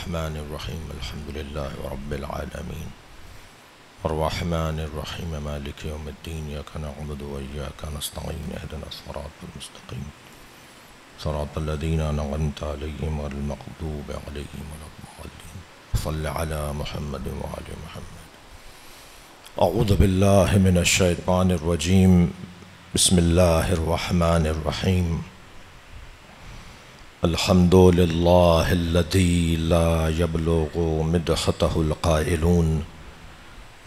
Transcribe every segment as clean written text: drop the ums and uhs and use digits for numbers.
الرحمن الرحيم الحمد لله رب العالمين الرحمن الرحيم مالك يوم الدين إياك نعبد وإياك نستعين اهدنا الصراط المستقيم صراط الذين أنعمت عليهم غير المغضوب عليهم ولا الضالين صل على محمد وآل محمد. أعوذ بالله من الشيطان الرجيم بسم الله الرحمن الرحيم. الحمد لله الذي لا يبلغ مدحته القائلون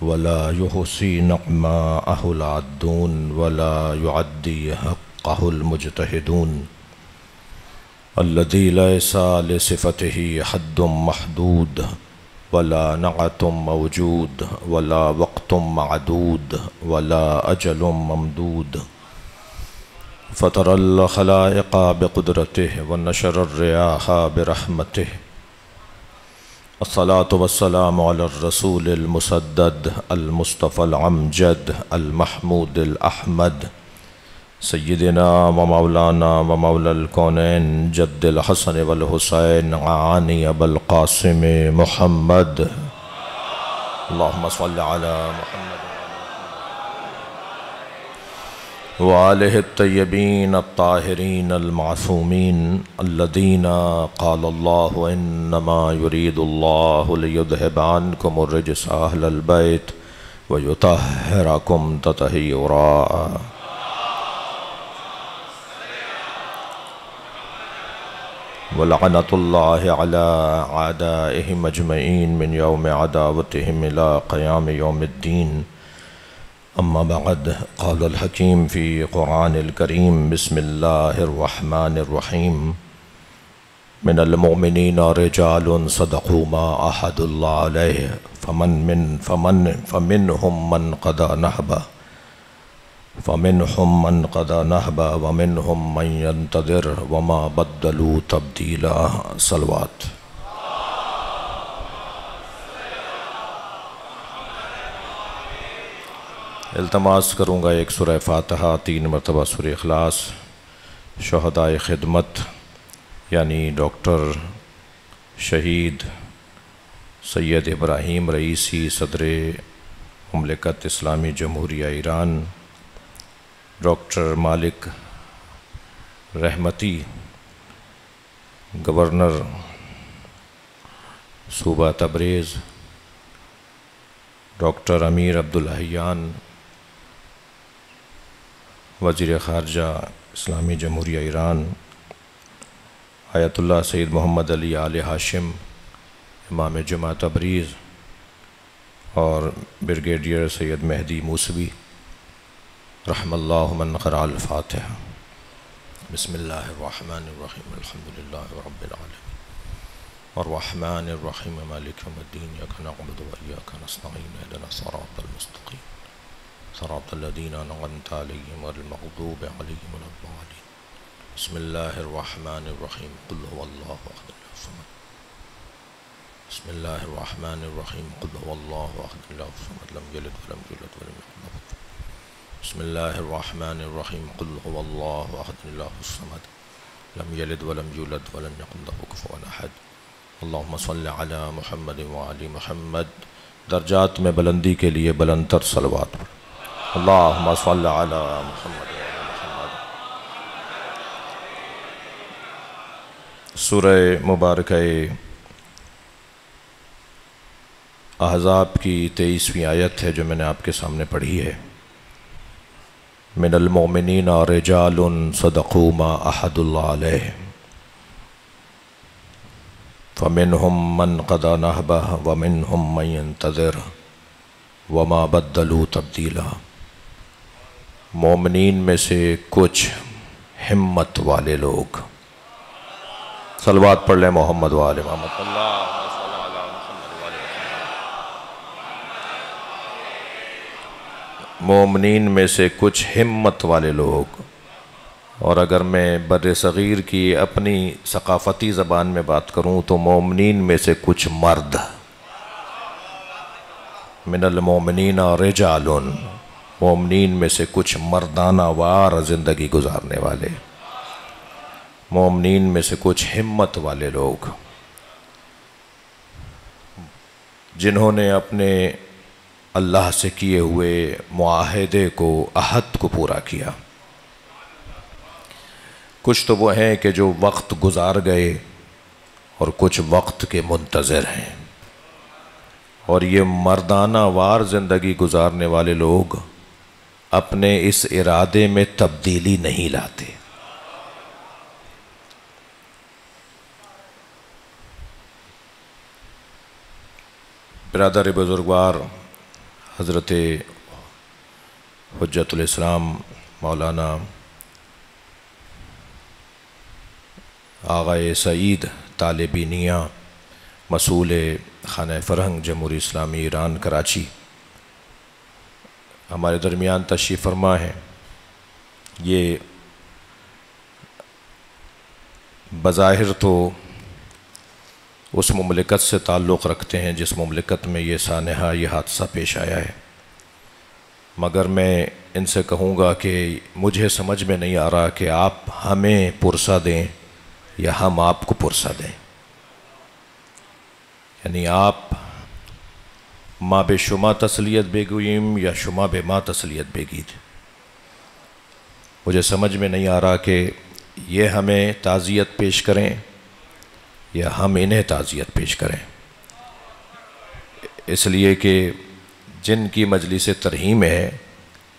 ولا يحصي نعماءه العادون ولا يعدي حقه المجتهدون الذي ليس لصفته حد محدود ولا نعت موجود ولا وقت معدود ولا أجل ممدود فطر الخلائق بقدرته ونشر الرياح برحمته. الصلاة والسلام على الرسول المسدد المصطفى العمجد المحمود الأحمد سيدنا ومولانا ومولى الكونين جد الحسن والحسين عاني بالقاسم محمد. اللهم صل على محمد وآله الطيبين الطاهرين المعصومين الذين قال الله إنما يريد الله ليذهب عنكم الرجس أهل البيت ويطهركم تطهيرا. ولعنة الله على أعدائهم أجمعين من يوم عداوتهم إلى قيام يوم الدين. أما بعد قال الحكيم في قرآن الكريم بسم الله الرحمن الرحيم. من المؤمنين رجال صدقوا ما عاهدوا الله عليه فمنهم من قضى نحبه ومنهم من ينتظر وما بدلوا تبديلا. صلوات. التماس کروں گا ایک سورہ فاتحہ، 3 مرتبہ سورہ اخلاص. شہدائے خدمت یعنی ڈاکٹر شہید سید ابراہیم رئیسی صدر مملکت اسلامی جمہوریہ ایران، ڈاکٹر مالک رحمتی گورنر صوبہ تبریز، ڈاکٹر امیر عبدالحیان وزیر خارجہ اسلامی جمہوریہ ایران، آیت اللہ سید محمد علی آل ہاشم امام جمعہ تبریز، اور بریگیڈیئر سید مہدی موسوی رحم اللہ من قرأ الفاتحہ. بسم اللہ الرحمن الرحیم الحمد للہ رب العالمین الرحمن الرحیم مالک یوم الدین ایاک نعبد وإیاک نستعین اهدنا الصراط المستقیم صراط الذین أنعمت علیہم غیر المغضوب علیہم ولا الضالین. بسم اللہ الرحمن الرحیم قل هو اللہ احد اللہ الصمد. بسم اللہ الرحمن الرحیم قل هو اللہ احد اللہ الصمد لم یلد ولم یولد ولم یکن له. بسم اللہ الرحمن الرحیم قل هو اللہ احد اللہ الصمد لم یلد ولم یولد ولم یکن له کفوا احد. اللہم صل علی محمد وآل محمد. درجات میں بلندی کے لیے بلند تر صلوات. اللہم صل علی محمد وآل محمد. سورہ مبارکہ احزاب کی 23ویں آیت ہے جو میں نے آپ کے سامنے پڑھی ہے. من المؤمنین رجال صدقوا ما عاهدوا اللہ علیہ فمنهم من قضى نحبه ومنهم من ينتظر وما بدلوا تبدیلا. مومنین میں سے کچھ ہمت والے لوگ، صلوات پڑھ لیں محمد وآل محمد. مومنین میں سے کچھ ہمت والے لوگ، اور اگر میں بر صغیر کی اپنی ثقافتی زبان میں بات کروں تو مومنین میں سے کچھ مرد. من المؤمنین رجال، مومنین میں سے کچھ مردانہ وار زندگی گزارنے والے، مومنین میں سے کچھ ہمت والے لوگ. جنہوں نے اپنے اللہ سے کیے ہوئے معاہدے کو، عہد کو پورا کیا۔ کچھ تو وہ ہیں کہ جو وقت گزار گئے اور کچھ وقت کے منتظر ہیں، اور یہ مردانہ وار زندگی گزارنے والے لوگ اپنے اس ارادے میں تبدیلی نہیں لاتے۔ برادر بزرگوار حضرت حجت الاسلام مولانا آغائے سعید طالبی نیاں، مسئول خانہ فرہنگ جمہوری اسلامی ایران کراچی، ہمارے درمیان تشریف فرما ہے۔ یہ بظاہر تو اس مملکت سے تعلق رکھتے ہیں جس مملکت میں یہ سانحہ، یہ حادثہ پیش آیا ہے، مگر میں ان سے کہوں گا کہ مجھے سمجھ میں نہیں آ رہا کہ آپ ہمیں پرسہ دیں یا ہم آپ کو پرسہ دیں۔ یعنی آپ ما بے شما تسلیت بگوییم یا شما بے ما تسلیت بگید۔ مجھے سمجھ میں نہیں آ رہا کہ یہ ہمیں تعزیت پیش کریں یا ہم انہیں تعزیت پیش کریں، اس لیے کہ جن کی مجلس ترحیم ہے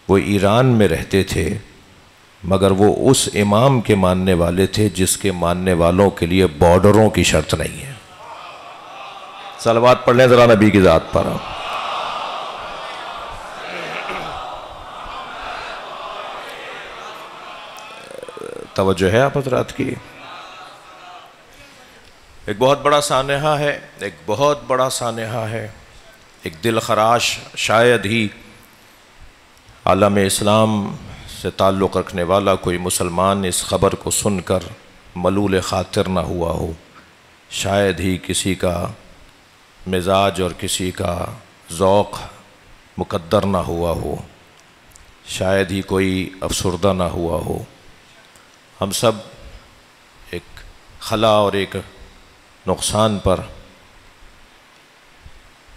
وہ ایران میں رہتے تھے، مگر وہ اس امام کے ماننے والے تھے جس کے ماننے والوں کے لیے بارڈروں کی شرط نہیں ہے۔ صلوات پڑھ لیں ذرا نبی کی ذات پر۔ توجہ ہے آپ حضرات کی؟ ایک بہت بڑا سانحہ ہے، ایک بہت بڑا سانحہ ہے، ایک دل خراش۔ شاید ہی عالم اسلام سے تعلق رکھنے والا کوئی مسلمان اس خبر کو سن کر ملول خاطر نہ ہوا ہو، شاید ہی کسی کا مزاج اور کسی کا ذوق مقدر نہ ہوا ہو، شاید ہی کوئی افسردہ نہ ہوا ہو۔ ہم سب ایک خلا اور ایک نقصان پر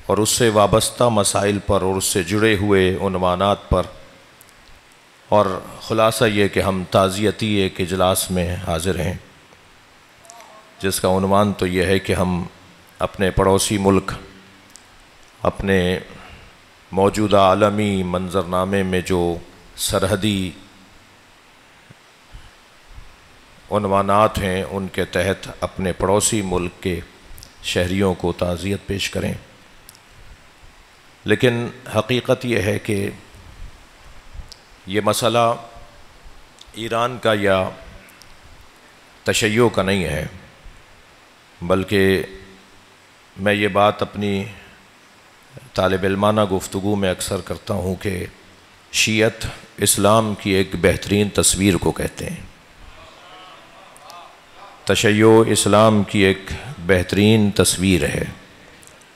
اور اس سے وابستہ مسائل پر اور اس سے جڑے ہوئے عنوانات پر، اور خلاصہ یہ کہ ہم تعزیتی ایک اجلاس میں حاضر ہیں جس کا عنوان تو یہ ہے کہ ہم اپنے پڑوسی ملک، اپنے موجودہ عالمی منظرنامے میں جو سرحدی عنوانات ہیں ان کے تحت اپنے پڑوسی ملک کے شہریوں کو تعزیت پیش کریں۔ لیکن حقیقت یہ ہے کہ یہ مسئلہ ایران کا یا تشیع کا نہیں ہے، بلکہ میں یہ بات اپنی طالب علمانہ گفتگو میں اکثر کرتا ہوں کہ شیعت اسلام کی ایک بہترین تصویر کو کہتے ہیں، تشیع اسلام کی ایک بہترین تصویر ہے۔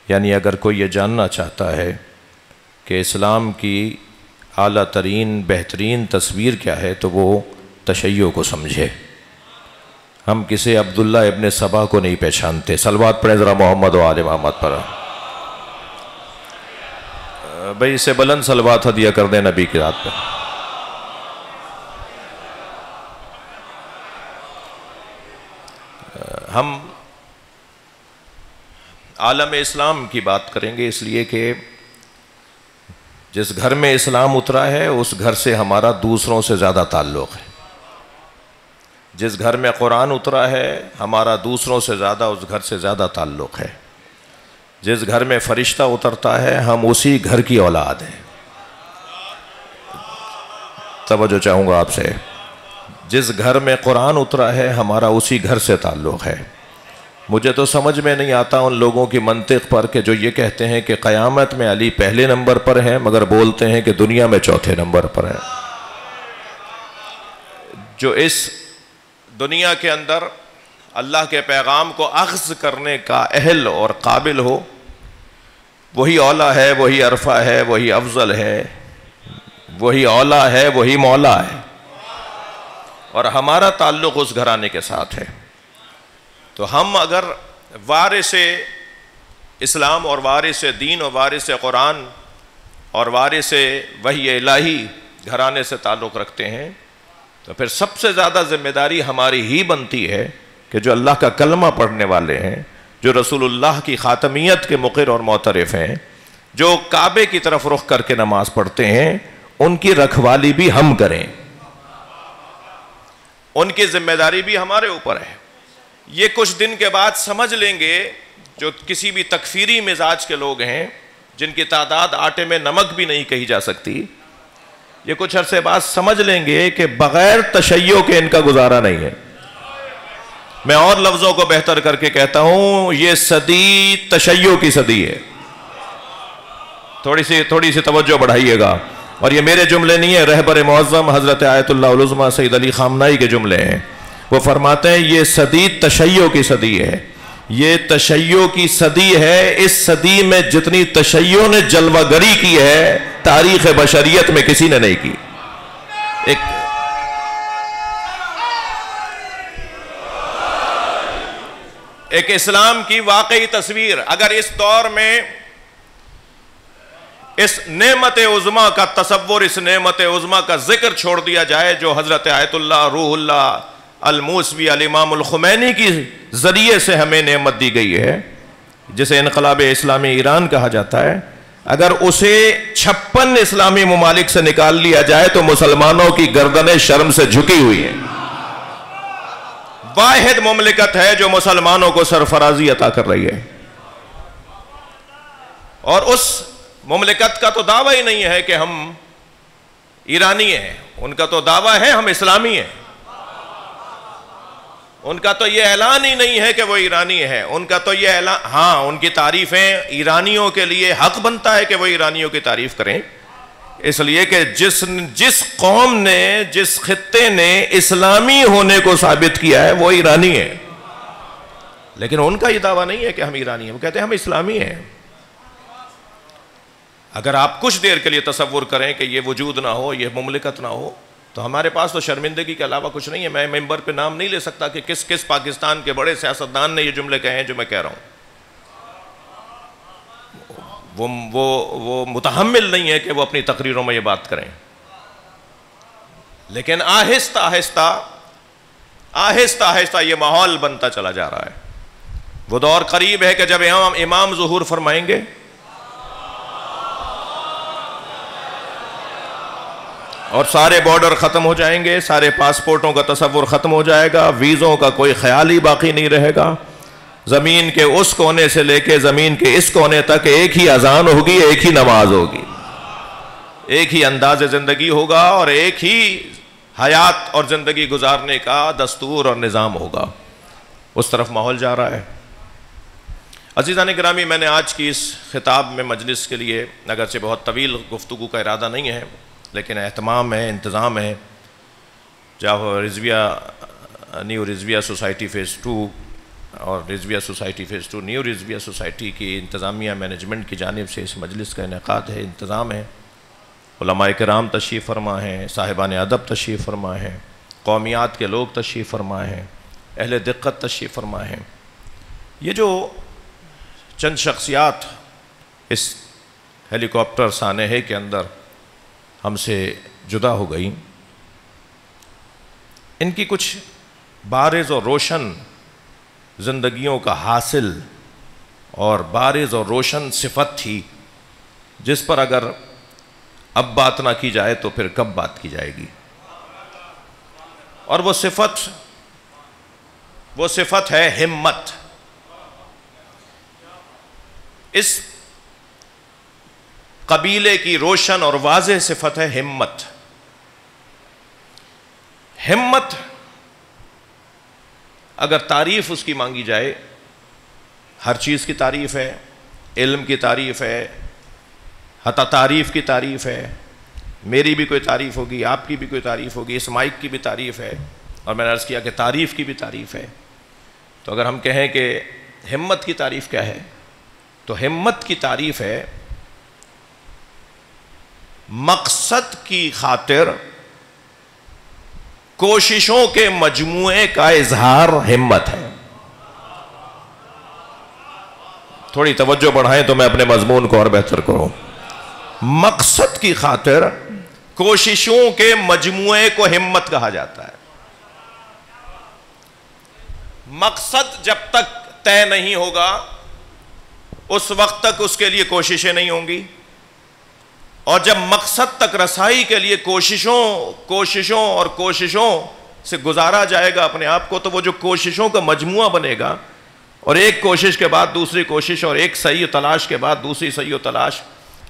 یعنی اگر کوئی یہ جاننا چاہتا ہے کہ اسلام کی اعلیٰ ترین بہترین تصویر کیا ہے تو وہ تشیع کو سمجھے۔ ہم کسی عبداللہ ابن سبا کو نہیں پہچانتے۔ صلوات پڑھیں ذرا محمد و آل محمد پر۔ بھئی اسے بلند صلوات ہدیہ کر دیں نبی کی ذات پہ۔ ہم عالم اسلام کی بات کریں گے اس لیے کہ جس گھر میں اسلام اترا ہے اس گھر سے ہمارا دوسروں سے زیادہ تعلق ہے۔ جس گھر میں قرآن اترا ہے ہمارا دوسروں سے زیادہ اس گھر سے زیادہ تعلق ہے۔ جس گھر میں فرشتہ اترتا ہے ہم اسی گھر کی اولاد ہیں۔ توجہ چاہوں گا آپ سے، جس گھر میں قرآن اترا ہے ہمارا اسی گھر سے تعلق ہے۔ مجھے تو سمجھ میں نہیں آتا ان لوگوں کی منطق پر کہ جو یہ کہتے ہیں کہ قیامت میں علی پہلے نمبر پر ہے مگر بولتے ہیں کہ دنیا میں چوتھے نمبر پر ہے۔ جو اس دنیا کے اندر اللہ کے پیغام کو اخذ کرنے کا اہل اور قابل ہو وہی اولا ہے، وہی عرفہ ہے، وہی افضل ہے، وہی اولا ہے، وہی مولا ہے، اور ہمارا تعلق اس گھرانے کے ساتھ ہے۔ تو ہم اگر وارث اسلام اور وارث دین اور وارث قرآن اور وارث وحی الہی گھرانے سے تعلق رکھتے ہیں تو پھر سب سے زیادہ ذمہ داری ہماری ہی بنتی ہے کہ جو اللہ کا کلمہ پڑھنے والے ہیں، جو رسول اللہ کی خاتمیت کے مقر اور معترف ہیں، جو کعبے کی طرف رخ کر کے نماز پڑھتے ہیں، ان کی رکھوالی بھی ہم کریں، ان کی ذمہ داری بھی ہمارے اوپر ہے۔ یہ کچھ دن کے بعد سمجھ لیں گے جو کسی بھی تکفیری مزاج کے لوگ ہیں، جن کی تعداد آٹے میں نمک بھی نہیں کہی جا سکتی، یہ کچھ عرصے بعد سمجھ لیں گے کہ بغیر تشیع کے ان کا گزارا نہیں ہے۔ میں اور لفظوں کو بہتر کر کے کہتا ہوں، یہ صدی تشیع کی صدی ہے۔ تھوڑی سی توجہ بڑھائیے گا، اور یہ میرے جملے نہیں ہیں، رہبر معظم حضرت آیت اللہ العظمیٰ سید علی خامنائی کے جملے ہیں۔ وہ فرماتے ہیں یہ صدی تشیع کی صدی ہے، یہ تشیع کی صدی ہے۔ اس صدی میں جتنی تشیع نے جلوہ گری کی ہے، تاریخ بشریت میں کسی نے نہیں کی۔ ایک اسلام کی واقعی تصویر اگر اس دور میں اس نعمت عظمیٰ کا تصور، اس نعمت عظمیٰ کا ذکر چھوڑ دیا جائے جو حضرت آیت اللہ روح اللہ الموسوی الامام الخمینی کی ذریعے سے ہمیں نعمت دی گئی ہے، جسے انقلاب اسلامی ایران کہا جاتا ہے، اگر اسے 56 اسلامی ممالک سے نکال لیا جائے تو مسلمانوں کی گردنیں شرم سے جھکی ہوئی ہیں۔ واحد مملکت ہے جو مسلمانوں کو سرفرازی عطا کر رہی ہے، اور اس مملکت کا تو دعویٰ ہی نہیں ہے کہ ہم ایرانی ہیں، ان کا تو دعویٰ ہے ہم اسلامی ہیں۔ ان کا تو یہ اعلان ہی نہیں ہے کہ وہ ایرانی ہے، ان کا تو یہ اعلان، ہاں ان کی تعریفیں ایرانیوں کے لیے حق بنتا ہے کہ وہ ایرانیوں کی تعریف کریں، اس لیے کہ جس قوم نے، جس خطے نے اسلامی ہونے کو ثابت کیا ہے وہ ایرانی ہے، لیکن ان کا یہ دعویٰ نہیں ہے کہ ہم ایرانی ہیں، وہ کہتے ہیں ہم اسلامی ہیں۔ اگر آپ کچھ دیر کے لیے تصور کریں کہ یہ وجود نہ ہو، یہ مملکت نہ ہو، تو ہمارے پاس تو شرمندگی کے علاوہ کچھ نہیں ہے۔ میں ممبر پہ نام نہیں لے سکتا کہ کس کس پاکستان کے بڑے سیاستدان نے یہ جملے کہے ہیں جو میں کہہ رہا ہوں، وہ متحمل نہیں ہے کہ وہ اپنی تقریروں میں یہ بات کریں، لیکن آہستہ آہستہ یہ ماحول بنتا چلا جا رہا ہے۔ وہ دور قریب ہے کہ جب امام ظہور فرمائیں گے اور سارے بارڈر ختم ہو جائیں گے، سارے پاسپورٹوں کا تصور ختم ہو جائے گا، ویزوں کا کوئی خیال ہی باقی نہیں رہے گا، زمین کے اس کونے سے لے کے زمین کے اس کونے تک ایک ہی اذان ہوگی، ایک ہی نماز ہوگی، ایک ہی انداز زندگی ہوگا، اور ایک ہی حیات اور زندگی گزارنے کا دستور اور نظام ہوگا۔ اس طرف ماحول جا رہا ہے۔ عزیزان گرامی، میں نے آج کی اس خطاب میں مجلس کے لیے اگرچہ بہت طویل گفتگو کا ارادہ نہیں ہے، لیکن اہتمام ہے، انتظام ہے، جب نیو رضویہ سوسائٹی فیز 2 اور Rizvia society phase 2 new Rizvia society کی انتظامیہ مینجمنٹ کی جانب سے اس مجلس کا انعقاد ہے، انتظام ہے، علماء کرام تشریف فرما ہیں، صاحبان ادب تشریف فرما ہیں، قومیات کے لوگ تشریف فرما ہیں، اہل دقت تشریف فرما ہیں۔ یہ جو چند شخصیات اس ہیلی کاپٹر سانحے کے اندر ہم سے جدا ہو گئی، ان کی کچھ بارز اور روشن زندگیوں کا حاصل اور بارز اور روشن صفت تھی، جس پر اگر اب بات نہ کی جائے تو پھر کب بات کی جائے گی، اور وہ صفت ہے ہمت۔ اس قبیلے کی روشن اور واضح صفت ہے ہمت۔ ہمت اگر تعریف اس کی مانگی جائے، ہر چیز کی تعریف ہے، علم کی تعریف ہے، حتی تعریف کی تعریف ہے، میری بھی کوئی تعریف ہوگی، آپ کی بھی کوئی تعریف ہوگی، اس مائک کی بھی تعریف ہے، اور میں نے عرض کیا کہ تعریف کی بھی تعریف ہے۔ تو اگر ہم کہیں کہ ہمت کی تعریف کیا ہے، تو ہمت کی تعریف ہے مقصد کی خاطر کوششوں کے مجموعے کا اظہار ہمت ہے۔ تھوڑی توجہ بڑھائیں تو میں اپنے مضمون کو اور بہتر کروں. مقصد کی خاطر کوششوں کے مجموعے کو ہمت کہا جاتا ہے. مقصد جب تک طے نہیں ہوگا اس وقت تک اس کے لیے کوششیں نہیں ہوں گی، اور جب مقصد تک رسائی کے لیے کوششوں سے گزارا جائے گا اپنے آپ کو، تو وہ جو کوششوں کا مجموعہ بنے گا، اور ایک کوشش کے بعد دوسری کوشش، اور ایک صحیح تلاش کے بعد دوسری صحیح تلاش،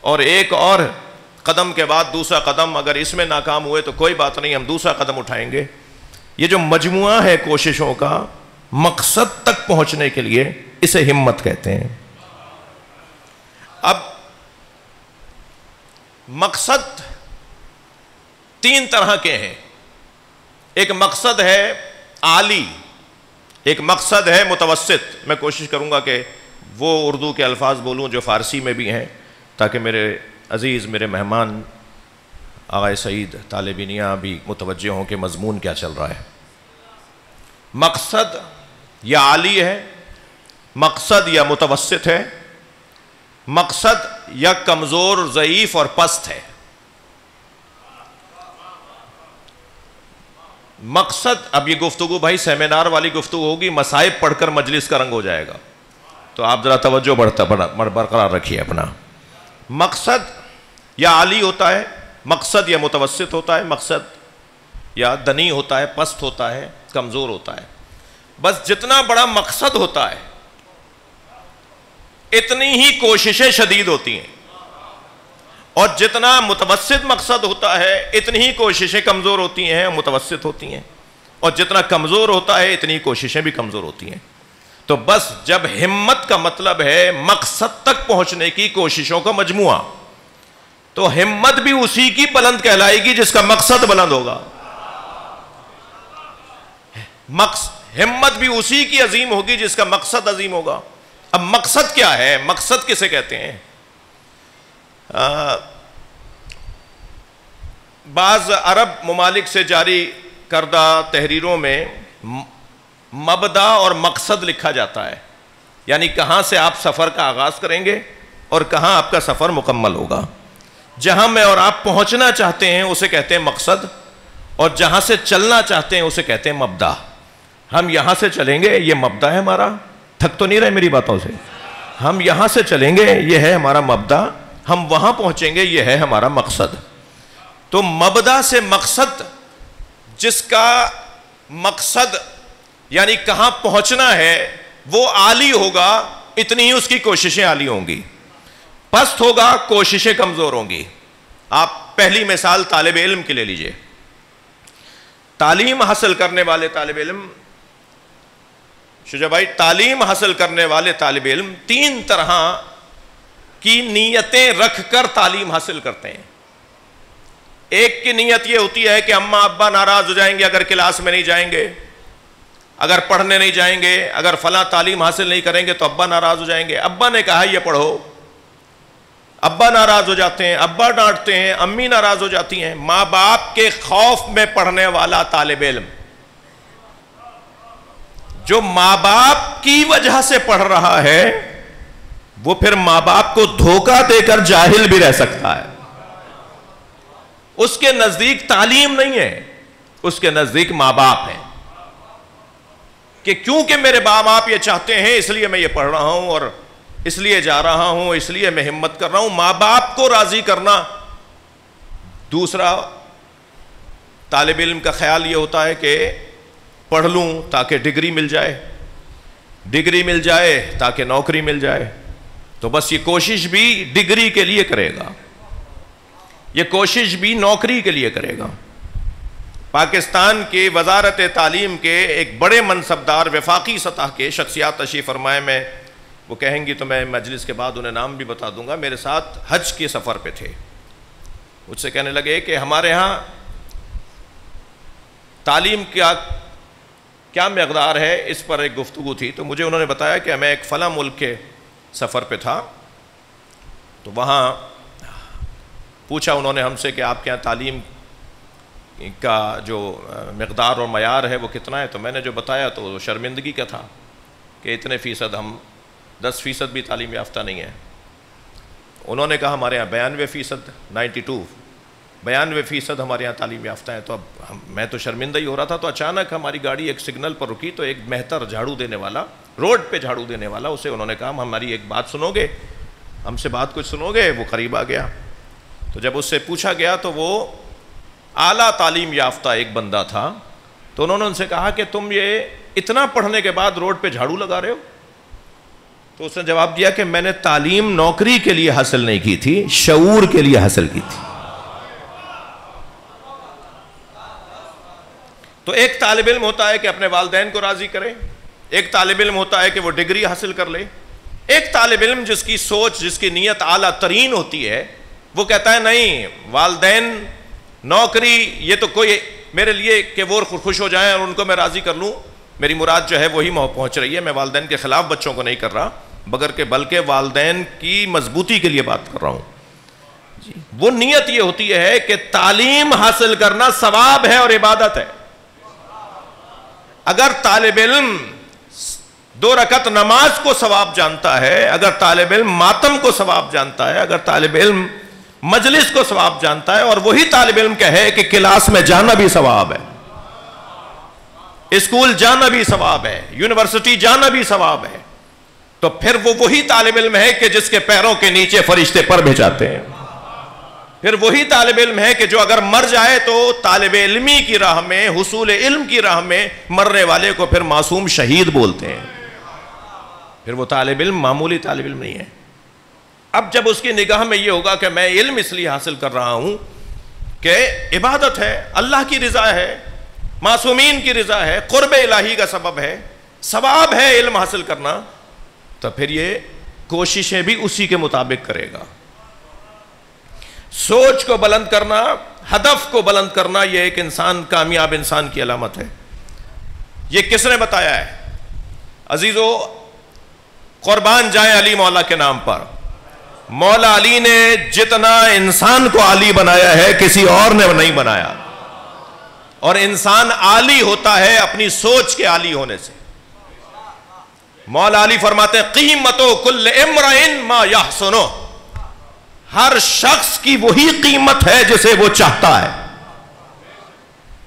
اور ایک اور قدم کے بعد دوسرا قدم، اگر اس میں ناکام ہوئے تو کوئی بات نہیں، ہم دوسرا قدم اٹھائیں گے. یہ جو مجموعہ ہے کوششوں کا مقصد تک پہنچنے کے لیے، اسے ہمت کہتے ہیں. اب مقصد تین طرح کے ہیں. ایک مقصد ہے عالی، ایک مقصد ہے متوسط. میں کوشش کروں گا کہ وہ اردو کے الفاظ بولوں جو فارسی میں بھی ہیں، تاکہ میرے عزیز، میرے مہمان آغا سعید طالبینیاں بھی متوجہ ہوں کہ مضمون کیا چل رہا ہے. مقصد یا عالی ہے، مقصد یا متوسط ہے، مقصد یا کمزور، ضعیف اور پست ہے. مقصد، اب یہ گفتگو بھائی سیمینار والی گفتگو ہوگی، مصائب پڑھ کر مجلس کا رنگ ہو جائے گا، تو آپ ذرا توجہ برقرار رکھیے اپنا. مقصد یا عالی ہوتا ہے، مقصد یا متوسط ہوتا ہے، مقصد یا دنی ہوتا ہے، پست ہوتا ہے، کمزور ہوتا ہے. بس جتنا بڑا مقصد ہوتا ہے اتنی ہی کوششیں شدید ہوتی ہیں، اور جتنا متوسط مقصد ہوتا ہے اتنی ہی کوششیں کمزور ہوتی ہیں، متوسط ہوتی ہیں، اور جتنا کمزور ہوتا ہے اتنی کوششیں بھی کمزور ہوتی ہیں. تو بس جب ہمت کا مطلب ہے مقصد تک پہنچنے کی کوششوں کا مجموعہ، تو ہمت بھی اسی کی بلند کہلائے گی جس کا مقصد بلند ہوگا. ہمت بھی اسی کی عظیم ہوگی جس کا مقصد عظیم ہوگا. اب مقصد کیا ہے؟ مقصد کسے کہتے ہیں؟ بعض عرب ممالک سے جاری کردہ تحریروں میں مبدا اور مقصد لکھا جاتا ہے، یعنی کہاں سے آپ سفر کا آغاز کریں گے اور کہاں آپ کا سفر مکمل ہوگا. جہاں میں اور آپ پہنچنا چاہتے ہیں اسے کہتے ہیں مقصد، اور جہاں سے چلنا چاہتے ہیں اسے کہتے ہیں مبدا. ہم یہاں سے چلیں گے، یہ مبدا ہے ہمارا. تھک تو نہیں رہے میری باتوں سے؟ ہم یہاں سے چلیں گے، یہ ہے ہمارا مبدا. ہم وہاں پہنچیں گے، یہ ہے ہمارا مقصد. تو مبدا سے مقصد، جس کا مقصد یعنی کہاں پہنچنا ہے وہ عالی ہوگا، اتنی ہی اس کی کوششیں عالی ہوں گی. پست ہوگا، کوششیں کمزور ہوں گی. آپ پہلی مثال طالب علم کی لے لیجئے. تعلیم حاصل کرنے والے طالب علم، شجاع بھائی، تعلیم حاصل کرنے والے طالب علم تین طرح کی نیتیں رکھ کر تعلیم حاصل کرتے ہیں. ایک کی نیت یہ ہوتی ہے کہ اماں ابا ناراض ہو جائیں گے اگر کلاس میں نہیں جائیں گے، اگر پڑھنے نہیں جائیں گے، اگر فلاں تعلیم حاصل نہیں کریں گے تو ابا ناراض ہو جائیں گے. ابا نے کہا یہ پڑھو، ابا ناراض ہو جاتے ہیں، ابا ڈانٹتے ہیں، امی ناراض ہو جاتی ہیں. ماں باپ کے خوف میں پڑھنے والا طالب علم، جو ماں باپ کی وجہ سے پڑھ رہا ہے، وہ پھر ماں باپ کو دھوکہ دے کر جاہل بھی رہ سکتا ہے. اس کے نزدیک تعلیم نہیں ہے، اس کے نزدیک ماں باپ ہیں، کہ کیونکہ میرے ماں باپ یہ چاہتے ہیں اس لیے میں یہ پڑھ رہا ہوں، اور اس لیے جا رہا ہوں، اس لیے میں ہمت کر رہا ہوں. ماں باپ کو راضی کرنا. دوسرا طالب علم کا خیال یہ ہوتا ہے کہ پڑھ لوں تاکہ ڈگری مل جائے، ڈگری مل جائے تاکہ نوکری مل جائے. تو بس یہ کوشش بھی ڈگری کے لیے کرے گا، یہ کوشش بھی نوکری کے لیے کرے گا. پاکستان کی وزارت تعلیم کے ایک بڑے منصبدار وفاقی سطح کے شخصیات تشریف فرمائے، میں وہ کہیں گی تو میں مجلس کے بعد انہیں نام بھی بتا دوں گا، میرے ساتھ حج کے سفر پہ تھے. مجھ سے کہنے لگے کہ ہمارے ہاں تعلیم کیا مقدار ہے، اس پر ایک گفتگو تھی. تو مجھے انہوں نے بتایا کہ میں ایک فلاں ملک کے سفر پہ تھا، تو وہاں پوچھا انہوں نے ہم سے کہ آپ کے یہاں تعلیم کا جو مقدار اور معیار ہے وہ کتنا ہے. تو میں نے جو بتایا تو شرمندگی کا تھا کہ اتنے فیصد ہم 10% بھی تعلیم یافتہ نہیں ہے. انہوں نے کہا ہمارے یہاں 92%، 92% ہمارے یہاں تعلیم یافتہ ہیں. تو اب میں تو شرمندہ ہی ہو رہا تھا. تو اچانک ہماری گاڑی ایک سگنل پر رکی تو ایک مہتر جھاڑو دینے والا، روڈ پہ جھاڑو دینے والا، اسے انہوں نے کہا ہماری ایک بات سنو گے، ہم سے بات کچھ سنو گے؟ وہ قریب آ گیا. تو جب اس سے پوچھا گیا تو وہ اعلیٰ تعلیم یافتہ ایک بندہ تھا. تو انہوں نے ان سے کہا کہ تم یہ اتنا پڑھنے کے بعد روڈ پہ جھاڑو لگا رہے ہو؟ تو اس نے جواب دیا کہ میں نے تعلیم نوکری کے لیے حاصل نہیں کی تھی، شعور کے لیے حاصل کی تھی. تو ایک طالب علم ہوتا ہے کہ اپنے والدین کو راضی کرے، ایک طالب علم ہوتا ہے کہ وہ ڈگری حاصل کر لے، ایک طالب علم جس کی سوچ، جس کی نیت اعلیٰ ترین ہوتی ہے، وہ کہتا ہے نہیں، والدین، نوکری، یہ تو کوئی میرے لیے کہ وہ خوش ہو جائیں اور ان کو میں راضی کر لوں، میری مراد جو ہے وہی پہنچ رہی ہے. میں والدین کے خلاف بچوں کو نہیں کر رہا، بلکہ والدین کی مضبوطی کے لیے بات کر رہا ہوں. وہ نیت یہ ہوتی ہے کہ تعلیم حاصل کرنا ثواب ہے اور عبادت ہے. اگر طالب علم 2 رکعت نماز کو ثواب جانتا ہے، اگر طالب علم ماتم کو ثواب جانتا ہے، اگر طالب علم مجلس کو ثواب جانتا ہے، اور وہی طالب علم کہے کہ کلاس میں جانا بھی ثواب ہے، اسکول جانا بھی ثواب ہے، یونیورسٹی جانا بھی ثواب ہے، تو پھر وہ وہی طالب علم ہے کہ جس کے پیروں کے نیچے فرشتے پر بھیجاتے ہیں. پھر وہی طالب علم ہے کہ جو اگر مر جائے تو طالب علمی کی راہ میں، حصول علم کی راہ میں مرنے والے کو پھر معصوم شہید بولتے ہیں. پھر وہ طالب علم معمولی طالب علم نہیں ہے. اب جب اس کی نگاہ میں یہ ہوگا کہ میں علم اس لیے حاصل کر رہا ہوں کہ عبادت ہے، اللہ کی رضا ہے، معصومین کی رضا ہے، قرب الہی کا سبب ہے، ثواب ہے علم حاصل کرنا، تو پھر یہ کوششیں بھی اسی کے مطابق کرے گا. سوچ کو بلند کرنا، ہدف کو بلند کرنا، یہ ایک انسان، کامیاب انسان کی علامت ہے. یہ کس نے بتایا ہے؟ عزیزو، قربان جائیں علی مولا کے نام پر. مولا علی نے جتنا انسان کو علی بنایا ہے کسی اور نے نہیں بنایا. اور انسان عالی ہوتا ہے اپنی سوچ کے عالی ہونے سے. مولا علی فرماتے ہیں قیمتو کل امرئن ما یحسنو، ہر شخص کی وہی قیمت ہے جسے وہ چاہتا ہے.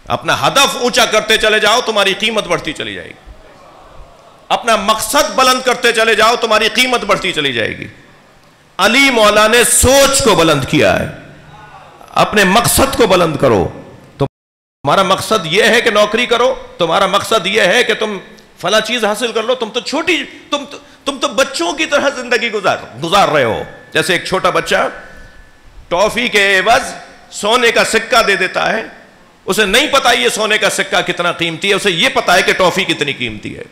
اپنا ہدف اونچا کرتے چلے جاؤ تمہاری قیمت بڑھتی چلی جائے گی. اپنا مقصد بلند کرتے چلے جاؤ تمہاری قیمت بڑھتی چلی جائے گی. علی مولا نے سوچ کو بلند کیا ہے. اپنے مقصد کو بلند کرو. تمہارا مقصد یہ ہے کہ نوکری کرو، تمہارا مقصد یہ ہے کہ تم فلاں چیز حاصل کر لو، تم تو چھوٹی، تم تو بچوں کی طرح زندگی گزار رہے ہو. جیسے ایک چھوٹا بچہ ٹافی کے عوض سونے کا سکہ دے دیتا ہے، اسے نہیں پتا یہ سونے کا سکہ کتنا قیمتی ہے، اسے یہ پتا ہے کہ ٹافی کتنی قیمتی ہے.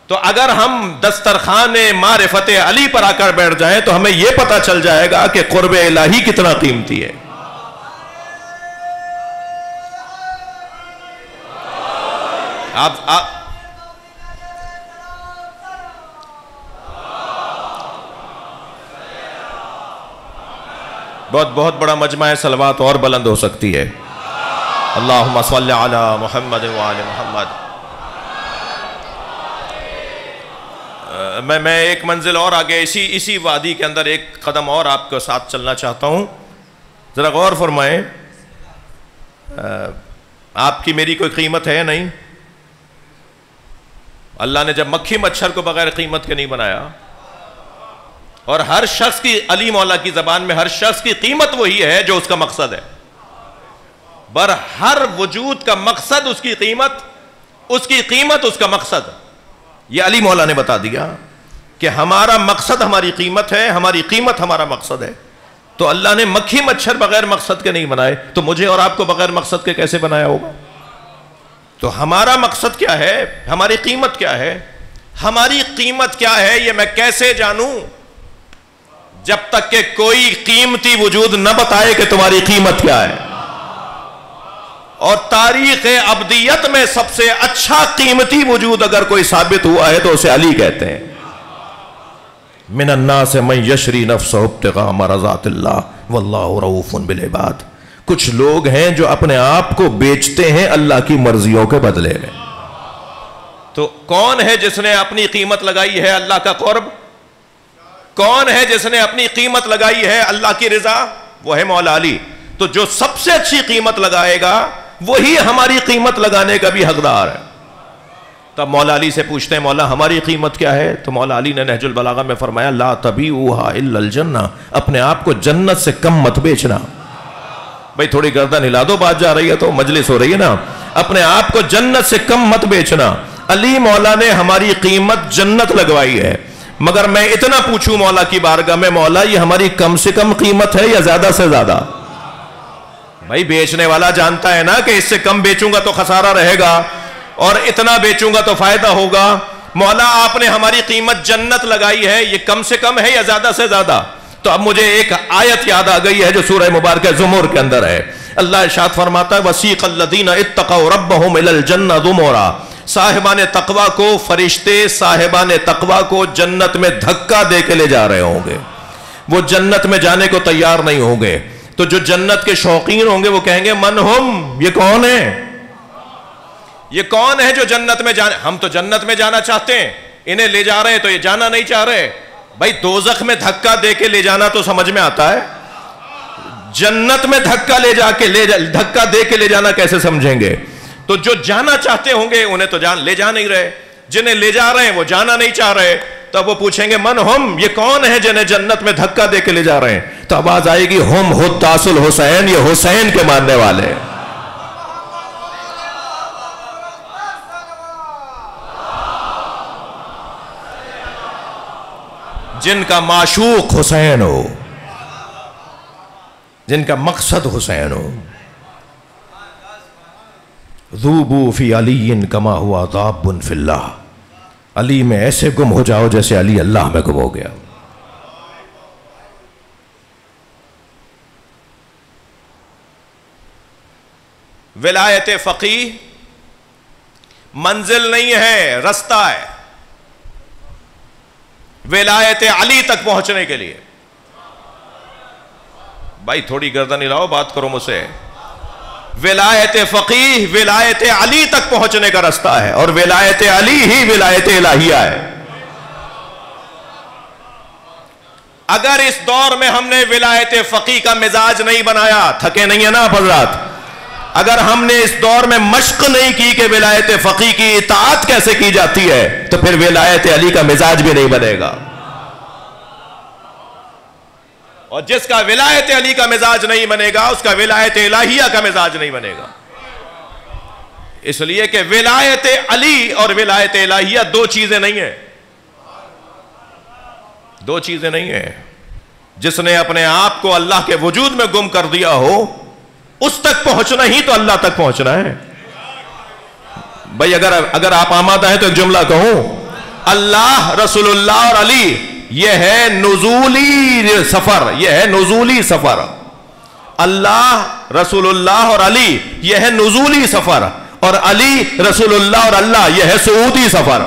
تو اگر ہم دسترخوان معرفت علی پر آ کر بیٹھ جائیں تو ہمیں یہ پتا چل جائے گا کہ قرب الہی کتنا قیمتی ہے. آپ بہت بڑا مجمع صلوات اور بلند ہو سکتی ہے. اللہم صلی علی محمد وآل محمد. میں ایک منزل اور آگے اسی وادی کے اندر ایک قدم اور آپ کے ساتھ چلنا چاہتا ہوں. ذرا غور فرمائیں، آپ کی میری کوئی قیمت ہے نہیں. اللہ نے جب مکھی مچھر کو بغیر قیمت کے نہیں بنایا، اور ہر شخص کی، علی مولا کی زبان میں ہر شخص کی قیمت وہی ہے جو اس کا مقصد ہے. ہر وجود کا مقصد اس کی قیمت، اس کی قیمت اس کا مقصد. یہ علی مولا نے بتا دیا کہ ہمارا مقصد ہماری قیمت ہے، ہماری قیمت ہمارا مقصد ہے. تو اللہ نے مکھی مچھر بغیر مقصد کے نہیں بنائے، تو مجھے اور آپ کو بغیر مقصد کے کیسے بنایا ہوگا؟ تو ہمارا مقصد کیا ہے، ہماری قیمت کیا ہے؟ ہماری قیمت کیا ہے یہ میں کیسے جانوں؟ جب تک کہ کوئی قیمتی وجود نہ بتائے کہ تمہاری قیمت کیا ہے. اور تاریخ ابدیت میں سب سے اچھا قیمتی وجود اگر کوئی ثابت ہوا ہے تو اسے علی کہتے ہیں. من الناس من یشری نفسہ ابتغاء مرضات اللہ واللہ رؤوف بالعباد. کچھ لوگ ہیں جو اپنے آپ کو بیچتے ہیں اللہ کی مرضیوں کے بدلے میں. تو کون ہے جس نے اپنی قیمت لگائی ہے اللہ کا قرب؟ کون ہے جس نے اپنی قیمت لگائی ہے اللہ کی رضا؟ وہ ہے مولا علی. تو جو سب سے اچھی قیمت لگائے گا وہی ہماری قیمت لگانے کا بھی حقدار ہے. تب مولا علی سے پوچھتے ہیں مولا ہماری قیمت کیا ہے؟ تو مولا علی نے نہج البلاغہ میں فرمایا لا تبیعوها الا الجنہ، اپنے آپ کو جنت سے کم مت بیچنا. بھائی تھوڑی گردن ہلا دو، بات جا رہی ہے تو مجلس ہو رہی ہے نا. اپنے آپ کو جنت سے کم مت بیچنا. علی مولا نے ہماری قیمت جنت لگوائی ہے، مگر میں اتنا پوچھوں مولا کی بارگاہ میں مولا یہ ہماری کم سے کم قیمت ہے یا زیادہ سے زیادہ؟ بھائی بیچنے والا جانتا ہے نا کہ اس سے کم بیچوں گا تو خسارہ رہے گا اور اتنا بیچوں گا تو فائدہ ہوگا. مولا آپ نے ہماری قیمت جنت لگائی ہے، یہ کم سے کم ہے یا زیادہ سے زیادہ؟ تو اب مجھے ایک آیت یاد آ گئی ہے جو سورہ مبارکہ زمر کے اندر ہے. اللہ ارشاد فرماتا ہے وَسِيقَ الَّذِينَ اتَّقَوْا رَبَّهُمْ إِلَى الْجَنَّةِ زُمُرًا، صاحبان تقوی کو، فرشتے صاحبان تقوی کو جنت میں دھکا دے کے لے جا رہے ہوں گے. وہ جنت میں جانے کو تیار نہیں ہوں گے. تو جو جنت کے شوقین ہوں گے وہ کہیں گے من ہم، یہ کون ہے؟ یہ کون ہے جو جنت میں جانے؟ ہم تو جنت میں جانا چاہتے ہیں، انہیں لے جا رہے ہیں تو یہ جانا نہیں چاہ رہے. بھائی دوزخ میں دھکا دے کے لے جانا تو سمجھ میں آتا ہے، جنت میں دھکا دے کے لے جانا کیسے سمجھیں گے؟ تو جو جانا چاہتے ہوں گے انہیں تو لے جا نہیں رہے، جنہیں لے جا رہے ہیں وہ جانا نہیں چاہ رہے. تب وہ پوچھیں گے من ہم، یہ کون ہے جنہیں جنت میں دھکا دے کے لے جا رہے ہیں؟ تو آواز آئے گی ہم حداث الحسین، یہ حسین کے ماننے والے. جن کا معشوق حسین ہو، جن کا مقصد حسین ہو. ذوبوا فی علی کما ہوا ذاب فی اللہ، علی میں ایسے گم ہو جاؤ جیسے علی اللہ میں گم ہو گیا. ولایت فقیہ منزل نہیں ہے، رستہ ہے ولایت علی تک پہنچنے کے لیے. بھائی تھوڑی گردن ہلاؤ، بات کرو مجھ سے. ولایت فقیہ ولایت علی تک پہنچنے کا رستہ ہے، اور ولایت علی ہی ولایت الہیہ ہے. اگر اس دور میں ہم نے ولایت فقیہ کا مزاج نہیں بنایا، تھکے نہیں ہیں نا آپ حضرات، اگر ہم نے اس دور میں مشق نہیں کی کہ ولایت فقیہ کی اطاعت کیسے کی جاتی ہے، تو پھر ولایت علی کا مزاج بھی نہیں بنے گا. اور جس کا ولایت علی کا مزاج نہیں بنے گا اس کا ولایت الہیہ کا مزاج نہیں بنے گا. اس لیے کہ ولایت علی اور ولایت الہیہ دو چیزیں نہیں ہیں، دو چیزیں نہیں ہیں. جس نے اپنے آپ کو اللہ کے وجود میں گم کر دیا ہو اس تک پہنچنا ہی تو اللہ تک پہنچنا ہے. بھائی اگر آپ آمادہ ہیں تو ایک جملہ کہوں، اللہ، رسول اللہ اور علی، یہ ہے نزولی سفر، یہ ہے نزولی سفر. اللہ، رسول اللہ اور علی یہ ہے نزولی سفر، اور علی، رسول اللہ اور اللہ یہ ہے صعودی سفر.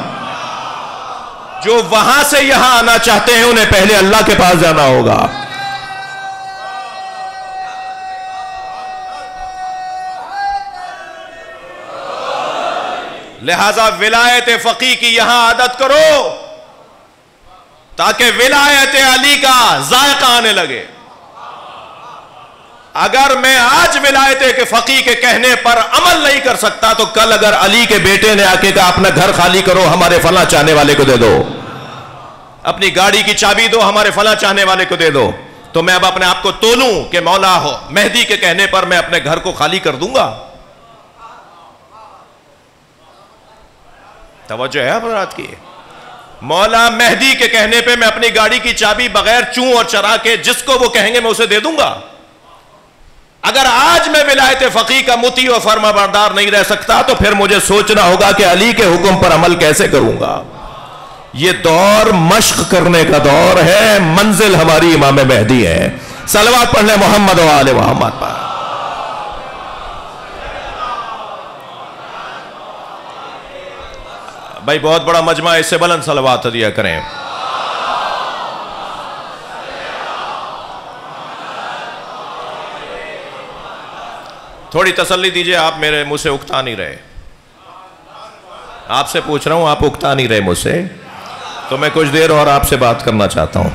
جو وہاں سے یہاں آنا چاہتے ہیں انہیں پہلے اللہ کے پاس جانا ہوگا. لہذا ولایت فقیہ کی یہاں عادت کرو تاکہ ولایت علی کا ذائقہ آنے لگے. اگر میں آج ولایت کے فقیہ کے کہنے پر عمل نہیں کر سکتا تو کل اگر علی کے بیٹے نے آ کے کہا اپنا گھر خالی کرو، ہمارے فلاں چاہنے والے کو دے دو، اپنی گاڑی کی چابی دو، ہمارے فلاں چاہنے والے کو دے دو، تو میں اب اپنے آپ کو تولوں کہ مولا ہو مہدی کے کہنے پر میں اپنے گھر کو خالی کر دوں گا؟ توجہ ہے آپ حضرات کی؟ مولا مہدی کے کہنے پہ میں اپنی گاڑی کی چابی بغیر چوں اور چرا کے جس کو وہ کہیں گے میں اسے دے دوں گا. اگر آج میں ولایت فقیہ کا مطیع و فرما بردار نہیں رہ سکتا تو پھر مجھے سوچنا ہوگا کہ علی کے حکم پر عمل کیسے کروں گا. یہ دور مشق کرنے کا دور ہے، منزل ہماری امام مہدی ہے. صلوات پڑھ لیں محمد و آل محمد پر. بھائی بہت بڑا مجمع، اس سے بلند صلوات دیا کریں. تھوڑی تسلی دیجئے، آپ میرے منہ سے اکتا نہیں رہے. آپ سے پوچھ رہا ہوں، آپ اکتا نہیں رہے مجھ سے، تو میں کچھ دیر اور آپ سے بات کرنا چاہتا ہوں.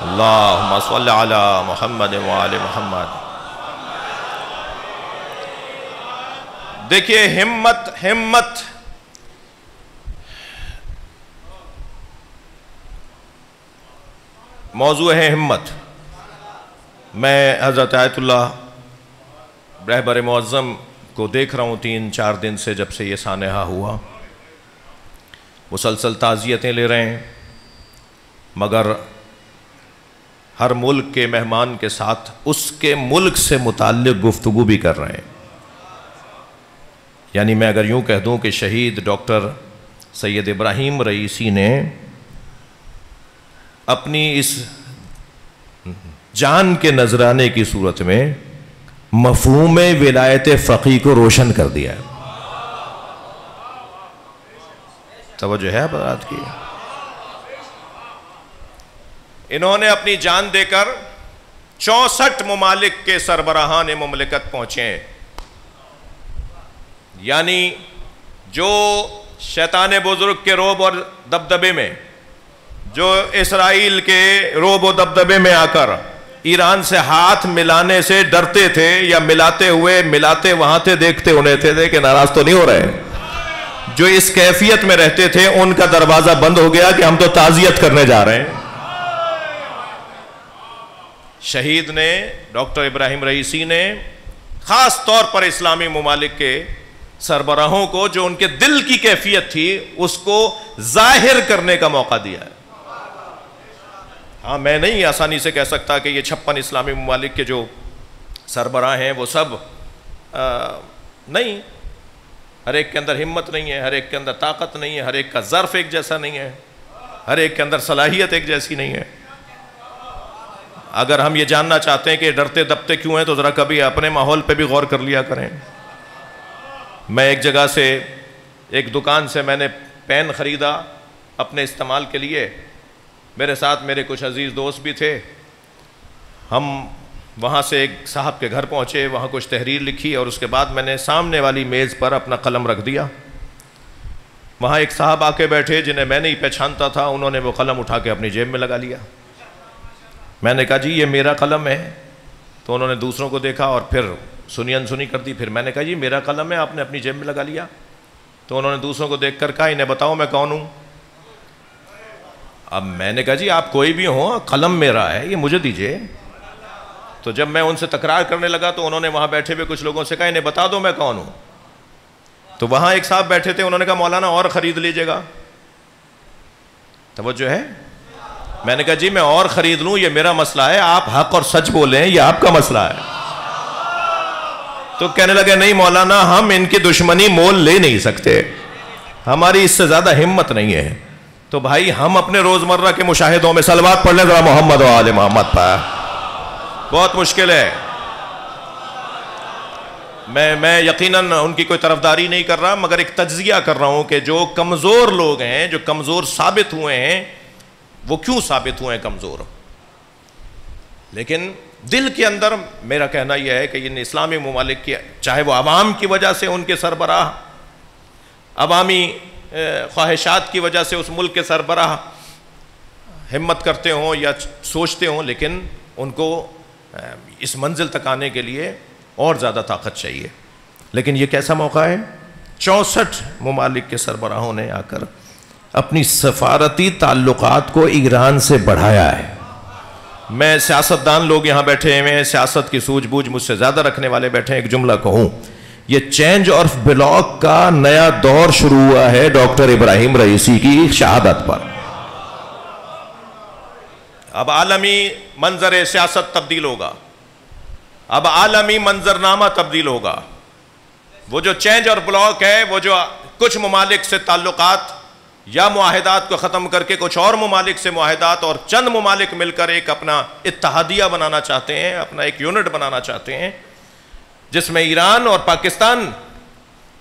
اللہم صلی علی محمد وآل محمد. دیکھیے ہمت موضوع ہے ہمت. میں حضرت آیت اللہ رہبر معظم کو دیکھ رہا ہوں 3-4 دن سے، جب سے یہ سانحہ ہوا. مسلسل تعزیتیں لے رہے ہیں، مگر ہر ملک کے مہمان کے ساتھ اس کے ملک سے متعلق گفتگو بھی کر رہے ہیں. یعنی میں اگر یوں کہہ دوں کہ شہید ڈاکٹر سید ابراہیم رئیسی نے اپنی اس جان کے نذرانے کی صورت میں مفہوم ولایت فقیہ کو روشن کر دیا ہے. توجہ ہے بات کی؟ انہوں نے اپنی جان دے کر 64 ممالک کے سربراہان مملکت پہنچے ہیں. یعنی جو شیطان بزرگ کے روب اور دبدبے میں، جو اسرائیل کے روب و دبدبے میں آ کر ایران سے ہاتھ ملانے سے ڈرتے تھے یا ملاتے وہاں تھے، دیکھتے انہیں تھے کہ ناراض تو نہیں ہو رہے، جو اس کیفیت میں رہتے تھے ان کا دروازہ بند ہو گیا کہ ہم تو تعزیت کرنے جا رہے ہیں. شہید نے، ڈاکٹر ابراہیم رئیسی نے خاص طور پر اسلامی ممالک کے سربراہوں کو جو ان کے دل کی کیفیت تھی اس کو ظاہر کرنے کا موقع دیا ہے. ہاں میں نہیں آسانی سے کہہ سکتا کہ یہ 56 اسلامی ممالک کے جو سربراہ ہیں وہ سب نہیں، ہر ایک کے اندر ہمت نہیں ہے، ہر ایک کے اندر طاقت نہیں ہے، ہر ایک کا ظرف ایک جیسا نہیں ہے، ہر ایک کے اندر صلاحیت ایک جیسی نہیں ہے. اگر ہم یہ جاننا چاہتے ہیں کہ ڈرتے دبتے کیوں ہیں تو ذرا کبھی اپنے ماحول پہ بھی غور کر لیا کریں. میں ایک جگہ سے، ایک دکان سے میں نے پین خریدا اپنے استعمال کے لیے. میرے ساتھ میرے کچھ عزیز دوست بھی تھے. ہم وہاں سے ایک صاحب کے گھر پہنچے، وہاں کچھ تحریر لکھی اور اس کے بعد میں نے سامنے والی میز پر اپنا قلم رکھ دیا. وہاں ایک صاحب آ کے بیٹھے جنہیں میں نہیں پہچانتا تھا. انہوں نے وہ قلم اٹھا کے اپنی جیب میں لگا لیا. میں نے کہا جی یہ میرا قلم ہے. تو انہوں نے دوسروں کو دیکھا اور پھر سنی انسنی کر دی. پھر میں نے کہا جی میرا قلم ہے، آپ نے اپنی جیب میں لگا لیا. تو انہوں نے دوسروں کو دیکھ کر کہا انہیں بتاؤ میں کون ہوں. اب میں نے کہا جی آپ کوئی بھی ہوں، قلم میرا ہے، یہ مجھے دیجئے. تو جب میں ان سے تکرار کرنے لگا تو انہوں نے وہاں بیٹھے ہوئے کچھ لوگوں سے کہا انہیں بتا دو میں کون ہوں. تو وہاں ایک صاحب بیٹھے تھے، انہوں نے کہا مولانا اور خرید لیجئے گا. توجہ ہے؟ میں نے کہا جی میں اور خرید لوں یہ میرا مسئلہ ہے، آپ حق اور سچ بولیں یہ آپ کا مسئلہ ہے. تو کہنے لگے نہیں مولانا ہم ان کی دشمنی مول لے نہیں سکتے، ہماری اس سے زیادہ ہمت نہیں ہے. تو بھائی ہم اپنے روزمرہ کے مشاہدوں میں صلوات پڑھ لیں ذرا محمد و آل محمد پر. بہت مشکل ہے. میں یقیناً ان کی کوئی طرفداری نہیں کر رہا، مگر ایک تجزیہ کر رہا ہوں کہ جو کمزور لوگ ہیں، جو کمزور ثابت ہوئے ہیں، وہ کیوں ثابت ہوئے ہیں کمزور. لیکن دل کے اندر میرا کہنا یہ ہے کہ ان اسلامی ممالک کی، چاہے وہ عوام کی وجہ سے ان کے سربراہ، عوامی خواہشات کی وجہ سے اس ملک کے سربراہ ہمت کرتے ہوں یا سوچتے ہوں، لیکن ان کو اس منزل تک آنے کے لیے اور زیادہ طاقت چاہیے. لیکن یہ کیسا موقع ہے؟ 64 ممالک کے سربراہوں نے آ کر اپنی سفارتی تعلقات کو ایران سے بڑھایا ہے. میں سیاستدان لوگ یہاں بیٹھے ہوئے ہیں، سیاست کی سوجھ بوجھ مجھ سے زیادہ رکھنے والے بیٹھے ہیں. ایک جملہ کہوں، یہ چینج اور بلاک کا نیا دور شروع ہوا ہے ڈاکٹر ابراہیم رئیسی کی شہادت پر. اب عالمی منظر سیاست تبدیل ہوگا، اب عالمی منظرنامہ تبدیل ہوگا. وہ جو چینج اور بلاک ہے، وہ جو کچھ ممالک سے تعلقات یا معاہدات کو ختم کر کے کچھ اور ممالک سے معاہدات اور چند ممالک مل کر ایک اپنا اتحادیہ بنانا چاہتے ہیں، اپنا ایک یونٹ بنانا چاہتے ہیں، جس میں ایران اور پاکستان،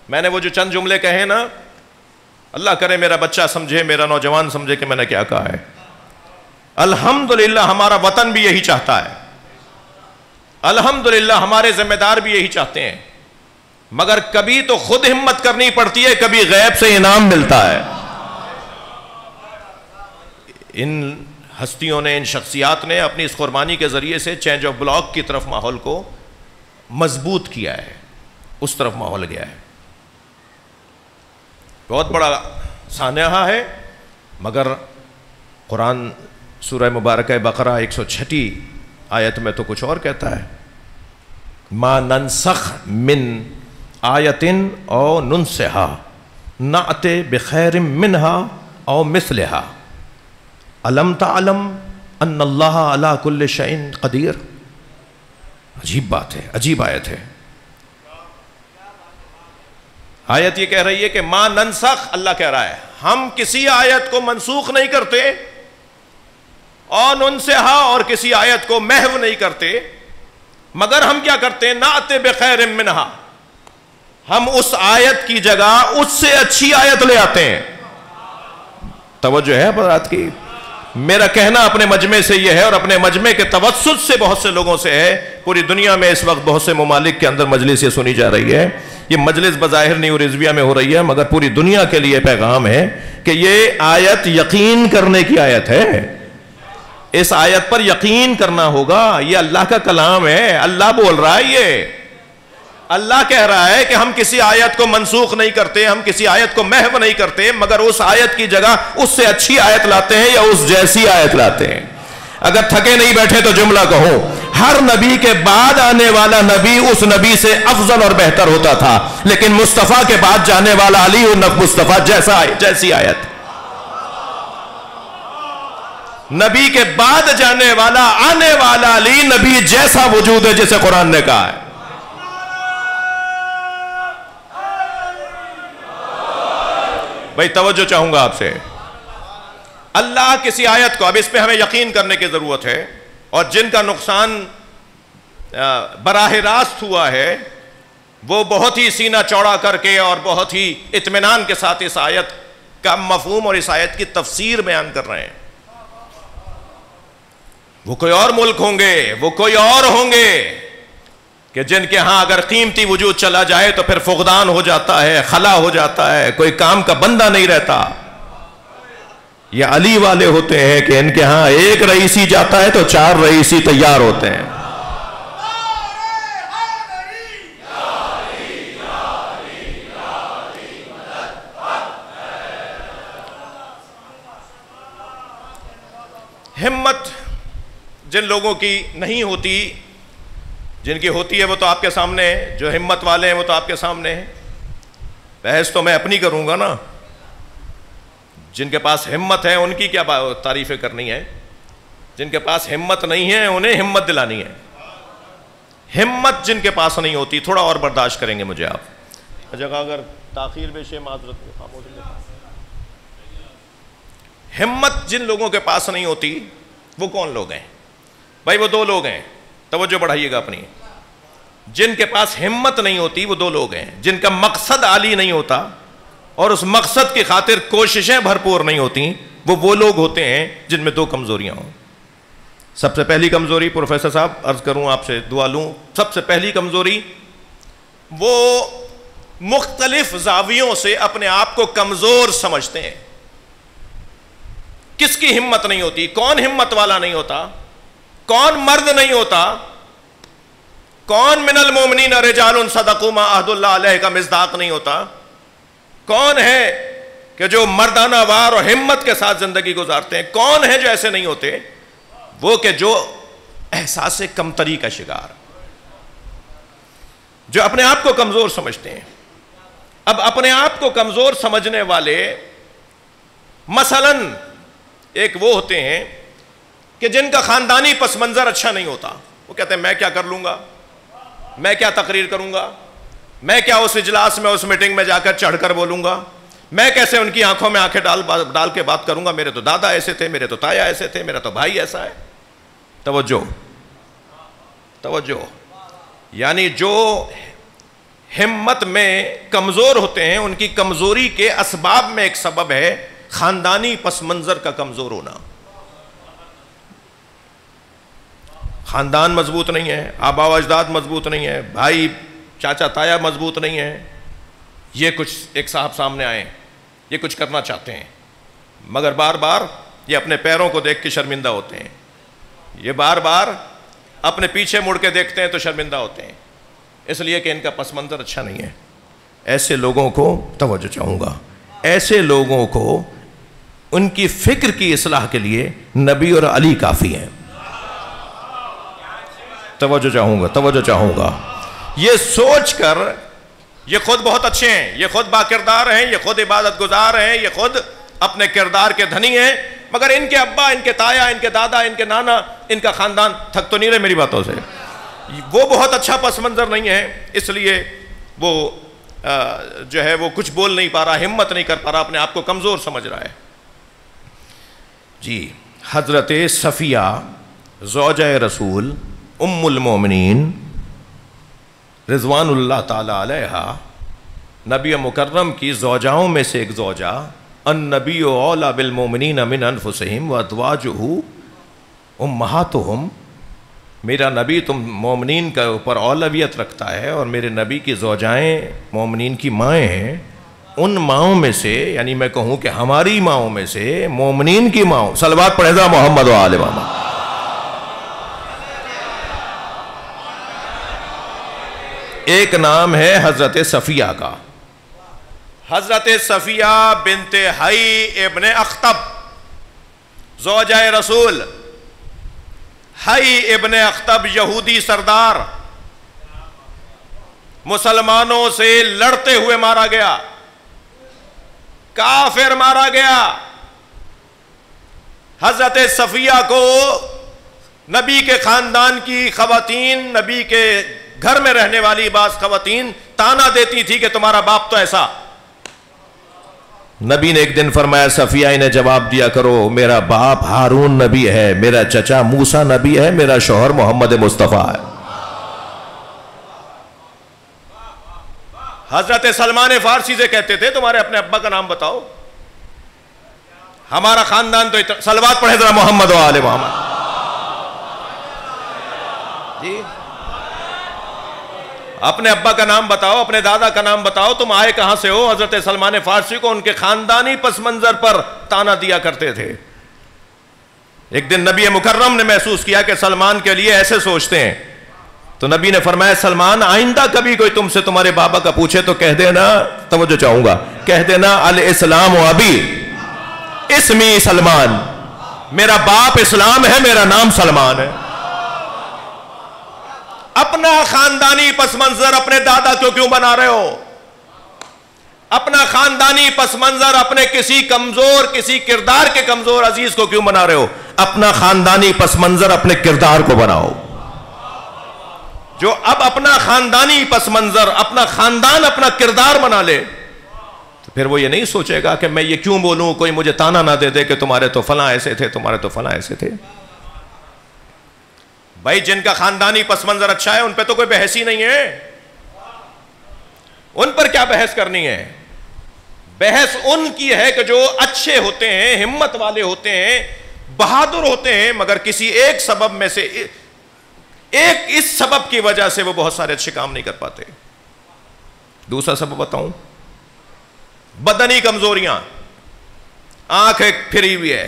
میں نے وہ جو چند جملے کہے نا، اللہ کرے میرا بچہ سمجھے، میرا نوجوان سمجھے کہ میں نے کیا کہا ہے. الحمدللہ ہمارا وطن بھی یہی چاہتا ہے، الحمدللہ ہمارے ذمہ دار بھی یہی چاہتے ہیں، مگر کبھی تو خود ہمت کرنی پڑتی ہے، کبھی غیب سے انعام ملتا ہے. ان ہستیوں نے، ان شخصیات نے اپنی اس قربانی کے ذریعے سے چینج آف بلاک کی طرف ماحول کو مضبوط کیا ہے، اس طرف ماحول گیا ہے. بہت بڑا سانحہ ہے، مگر قرآن سورہ مبارکہ بقرہ 106 آیت میں تو کچھ اور کہتا ہے. ما ننسخ من آیت او ننسہا نأت بخیر منہا او مثلہا الم تعلم ان اللہ علی کل شیء قدیر. عجیب بات ہے، عجیب آیت ہے. آیت یہ کہہ رہی ہے کہ ما ننسخ، اللہ کہہ رہا ہے ہم کسی آیت کو منسوخ نہیں کرتے، اور ننسہا اور کسی آیت کو محو نہیں کرتے، مگر ہم کیا کرتے ہیں؟ نأت بخیر منہا، ہم اس آیت کی جگہ اس سے اچھی آیت لے آتے ہیں. توجہ ہے حضرات کی؟ میرا کہنا اپنے مجمع سے یہ ہے، اور اپنے مجمع کے توسط سے بہت سے لوگوں سے ہے. پوری دنیا میں اس وقت بہت سے ممالک کے اندر مجلس یہ سنی جا رہی ہے. یہ مجلس بظاہر نیو رضویہ میں ہو رہی ہے، مگر پوری دنیا کے لیے پیغام ہے کہ یہ آیت یقین کرنے کی آیت ہے. اس آیت پر یقین کرنا ہوگا. یہ اللہ کا کلام ہے، اللہ بول رہا ہے. یہ اللہ کہہ رہا ہے کہ ہم کسی آیت کو منسوخ نہیں کرتے، ہم کسی آیت کو محو نہیں کرتے، مگر اس آیت کی جگہ اس سے اچھی آیت لاتے ہیں یا اس جیسی آیت لاتے ہیں. اگر تھکے نہیں بیٹھے تو جملہ کہو، ہر نبی کے بعد آنے والا نبی اس نبی سے افضل اور بہتر ہوتا تھا، لیکن مصطفیٰ کے بعد جانے والا علی مصطفیٰ جیسی آیت. نبی کے بعد جانے والا، آنے والا علی نبی جیسا وجود ہے جسے قرآن نے کہا ہے. بھائی توجہ چاہوں گا آپ سے. اللہ کسی آیت کو، اب اس پہ ہمیں یقین کرنے کی ضرورت ہے، اور جن کا نقصان براہ راست ہوا ہے وہ بہت ہی سینہ چوڑا کر کے اور بہت ہی اطمینان کے ساتھ اس آیت کا مفہوم اور اس آیت کی تفسیر بیان کر رہے ہیں. وہ کوئی اور ملک ہوں گے، وہ کوئی اور ہوں گے کہ جن کے ہاں اگر قیمتی وجود چلا جائے تو پھر فقدان ہو جاتا ہے، خلا ہو جاتا ہے، کوئی کام کا بندہ نہیں رہتا. یہ علی والے ہوتے ہیں کہ ان کے ہاں ایک رئیسی جاتا ہے تو 4 رئیسی تیار ہوتے ہیں. ہمت جن لوگوں کی نہیں ہوتی، جن کی ہوتی ہے وہ تو آپ کے سامنے ہے، جو ہمت والے ہیں وہ تو آپ کے سامنے ہیں. بحث تو میں اپنی کروں گا نا. جن کے پاس ہمت ہے ان کی کیا تعریفیں کرنی ہے، جن کے پاس ہمت نہیں ہے انہیں ہمت دلانی ہے. ہمت جن کے پاس نہیں ہوتی، تھوڑا اور برداشت کریں گے مجھے آپ جگہ اگر تاخیر بے شے معذرت. ہمت جن لوگوں کے پاس نہیں ہوتی وہ کون لوگ ہیں؟ بھائی وہ 2 لوگ ہیں، توجہ بڑھائیے گا اپنی. جن کے پاس ہمت نہیں ہوتی وہ 2 لوگ ہیں، جن کا مقصد عالی نہیں ہوتا اور اس مقصد کی خاطر کوششیں بھرپور نہیں ہوتی. وہ لوگ ہوتے ہیں جن میں 2 کمزوریاں ہوں. سب سے پہلی کمزوری، پروفیسر صاحب عرض کروں آپ سے، دعا لوں، سب سے پہلی کمزوری وہ مختلف زاویوں سے اپنے آپ کو کمزور سمجھتے ہیں. کس کی ہمت نہیں ہوتی؟ کون ہمت والا نہیں ہوتا؟ کون مرد نہیں ہوتا؟ کون من المومنین رجال صدقوا ما عہد اللہ علیہ کا مصداق نہیں ہوتا؟ کون ہے کہ جو مردانہ وار اور ہمت کے ساتھ زندگی گزارتے ہیں؟ کون ہے جو ایسے نہیں ہوتے؟ وہ کہ جو احساس کمتری کا شکار، جو اپنے آپ کو کمزور سمجھتے ہیں. اب اپنے آپ کو کمزور سمجھنے والے مثلاً ایک وہ ہوتے ہیں کہ جن کا خاندانی پس منظر اچھا نہیں ہوتا. وہ کہتے ہیں میں کیا کر لوں گا، میں کیا تقریر کروں گا، میں کیا اس اجلاس میں اس میٹنگ میں جا کر چڑھ کر بولوں گا، میں کیسے ان کی آنکھوں میں آنکھیں ڈال کے بات کروں گا، میرے تو دادا ایسے تھے، میرے تو تایا ایسے تھے، میرا تو بھائی ایسا ہے. توجہ توجہ، یعنی جو ہمت میں کمزور ہوتے ہیں ان کی کمزوری کے اسباب میں ایک سبب ہے خاندانی پس منظر کا کمزور ہونا. خاندان مضبوط نہیں ہے، آبا و اجداد مضبوط نہیں ہے، بھائی چاچا تایا مضبوط نہیں ہے. یہ کچھ ایک صاحب سامنے آئے، یہ کچھ کرنا چاہتے ہیں مگر بار بار یہ اپنے پیروں کو دیکھ کے شرمندہ ہوتے ہیں، یہ بار بار اپنے پیچھے مڑ کے دیکھتے ہیں تو شرمندہ ہوتے ہیں، اس لیے کہ ان کا پس منظر اچھا نہیں ہے. ایسے لوگوں کو توجہ چاہوں گا، ایسے لوگوں کو ان کی فکر کی اصلاح کے لیے نبی اور علی کافی ہیں. توجہ چاہوں گا. یہ سوچ کر یہ خود بہت اچھے ہیں، یہ خود باکردار ہیں، یہ خود عبادت گزار ہیں، یہ خود اپنے کردار کے دھنی ہیں، مگر ان کے ابا، ان کے تایا، ان کے دادا، ان کے نانا، ان کا خاندان تھک تو نہیں رہے میری باتوں سے، وہ بہت اچھا پس منظر نہیں ہے، اس لیے وہ جو ہے وہ کچھ بول نہیں پا رہا، ہمت نہیں کر پا رہا، اپنے آپ کو کمزور سمجھ رہا ہے. جی حضرت صفیہ زوجہ رسول ام المومنین رضوان اللہ تعالی علیہ، نبی مکرم کی زوجاؤں میں سے ایک زوجہ، النبی اولی بالمومنین من انفسہم وازواجہ امہاتہم، میرا نبی تم مومنین کا اوپر اولویت رکھتا ہے اور میرے نبی کی زوجائیں مومنین کی مائیں ہیں. ان ماؤں میں سے، یعنی میں کہوں کہ ہماری ماؤں میں سے، مومنین کی ماؤں، صلوات پڑھے ذرا محمد و آل محمد. ایک نام ہے حضرت صفیہ کا، حضرت صفیہ بنت حی ابن اخطب زوجہ رسول. حی ابن اخطب یہودی سردار، مسلمانوں سے لڑتے ہوئے مارا گیا، کافر مارا گیا. حضرت صفیہ کو نبی کے خاندان کی خواتین، نبی کے گھر میں رہنے والی بعض خواتین تانا دیتی تھی کہ تمہارا باپ تو ایسا. نبی نے ایک دن فرمایا صفیہ انہیں جواب دیا کرو، میرا باپ ہارون نبی ہے، میرا چچا موسیٰ نبی ہے، میرا شوہر محمد مصطفیٰ ہے. حضرت سلمان فارسی سے کہتے تھے تمہارے اپنے ابا کا نام بتاؤ، ہمارا خاندان تو صلوات پڑھے ذرا محمد و آل محمد. جی اپنے ابا کا نام بتاؤ، اپنے دادا کا نام بتاؤ، تم آئے کہاں سے ہو. حضرت سلمان فارسی کو ان کے خاندانی پس منظر پر تانا دیا کرتے تھے. ایک دن نبی مکرم نے محسوس کیا کہ سلمان کے لیے ایسے سوچتے ہیں، تو نبی نے فرمایا سلمان آئندہ کبھی کوئی تم سے تمہارے بابا کا پوچھے تو کہہ دینا، توجہ چاہوں گا، کہہ دینا الاسلام و ابی اسمی سلمان، میرا باپ اسلام ہے، میرا نام سلمان ہے. اپنا خاندانی پس منظر اپنے دادا کو کیوں بنا رہے ہو؟ اپنا خاندانی پس منظر اپنے کسی کمزور، کسی کردار کے کمزور عزیز کو کیوں بنا رہے ہو؟ اپنا خاندانی پس منظر اپنے کردار کو بناؤ. جو اب اپنا خاندانی پس منظر، اپنا خاندان، اپنا کردار بنا لے تو پھر وہ یہ نہیں سوچے گا کہ میں یہ کیوں بولوں، کوئی مجھے تانا نہ دے دے کہ تمہارے تو فلاں ایسے تھے، تمہارے تو فلاں ایسے تھے. بھائی جن کا خاندانی پس منظر اچھا ہے ان پہ تو کوئی بحث ہی نہیں ہے، ان پر کیا بحث کرنی ہے؟ بحث ان کی ہے کہ جو اچھے ہوتے ہیں، ہمت والے ہوتے ہیں، بہادر ہوتے ہیں، مگر کسی ایک سبب میں سے، ایک اس سبب کی وجہ سے وہ بہت سارے اچھے کام نہیں کر پاتے. دوسرا سبب بتاؤں، بدنی کمزوریاں. آنکھ ایک پھری ہوئی ہے،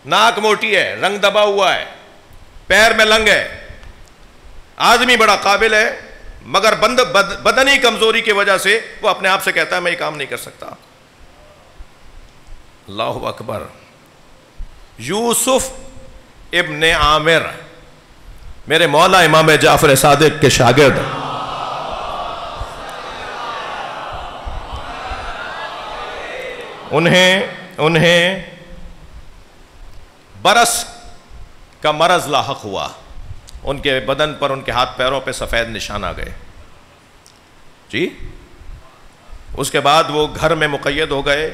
ناک موٹی ہے، رنگ دبا ہوا ہے، پیر میں لنگ ہے، آدمی بڑا قابل ہے، مگر بدنی کمزوری کی وجہ سے وہ اپنے آپ سے کہتا ہے میں یہ کام نہیں کر سکتا. اللہ اکبر. یوسف ابن عامر میرے مولا امام جعفر صادق کے شاگرد، انہیں برس کا مرض لاحق ہوا. ان کے بدن پر، ان کے ہاتھ پیروں پہ سفید نشان آ گئے. جی اس کے بعد وہ گھر میں مقید ہو گئے،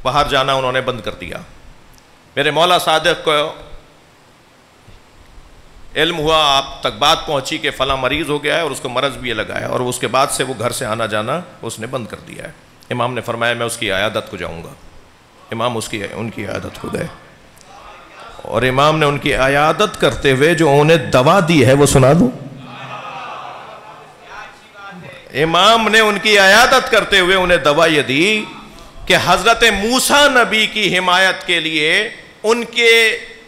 باہر جانا انہوں نے بند کر دیا. میرے مولا صادق کو علم ہوا، آپ تک بات پہنچی کہ فلاں مریض ہو گیا ہے اور اس کو مرض بھی یہ لگا ہے، اور اس کے بعد سے وہ گھر سے آنا جانا اس نے بند کر دیا ہے. امام نے فرمایا میں اس کی عیادت کو جاؤں گا. امام ان کی عیادت کو گئے، اور امام نے ان کی عیادت کرتے ہوئے جو انہیں دوا دی ہے وہ سنا دوں. امام نے ان کی عیادت کرتے ہوئے انہیں دوا یہ دی کہ حضرت موسیٰ نبی کی حمایت کے لیے، ان کے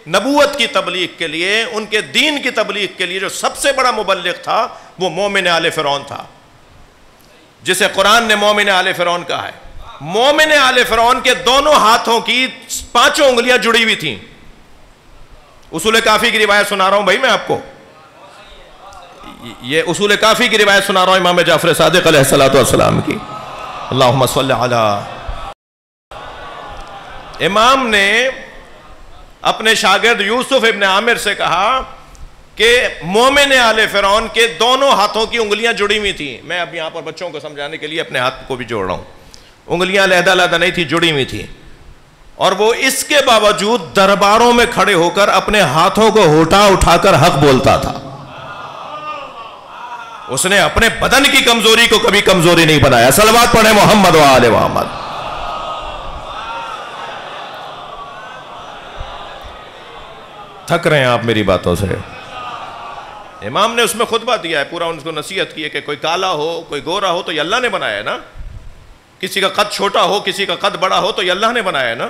نبوت کی تبلیغ کے لیے، ان کے دین کی تبلیغ کے لیے جو سب سے بڑا مبلغ تھا وہ مومن آل فرعون تھا، جسے قرآن نے مومن آل فرعون کہا ہے. مومن آل فرعون کے دونوں ہاتھوں کی 5 انگلیاں جڑی ہوئی تھیں. اصول کافی کی روایت سنا رہا ہوں بھائی میں آپ کو، یہ اصول کافی کی روایت سنا رہا ہوں امام جعفر صادق علیہ السلام کی. اللہم صلی علی. امام نے اپنے شاگرد یوسف ابن عامر سے کہا کہ مومن آل فرعون کے دونوں ہاتھوں کی انگلیاں جڑی ہوئی تھیں. میں اب یہاں پر بچوں کو سمجھانے کے لیے اپنے ہاتھ کو بھی جوڑ رہا ہوں. انگلیاں علیحدہ علیحدہ نہیں تھی، جڑی ہوئی تھی، اور وہ اس کے باوجود درباروں میں کھڑے ہو کر اپنے ہاتھوں کو اٹھا کر حق بولتا تھا. اس نے اپنے بدن کی کمزوری کو کبھی کمزوری نہیں بنایا. صلوات پڑھیں محمد و آل محمد. تھک رہے ہیں آپ میری باتوں سے. امام نے اس میں خطبہ دیا ہے پورا، ان کو نصیحت کی ہے کہ کوئی کالا ہو کوئی گورا ہو تو یہ اللہ نے بنایا ہے نا. کسی کا قد چھوٹا ہو کسی کا قد بڑا ہو تو یہ اللہ نے بنایا ہے نا.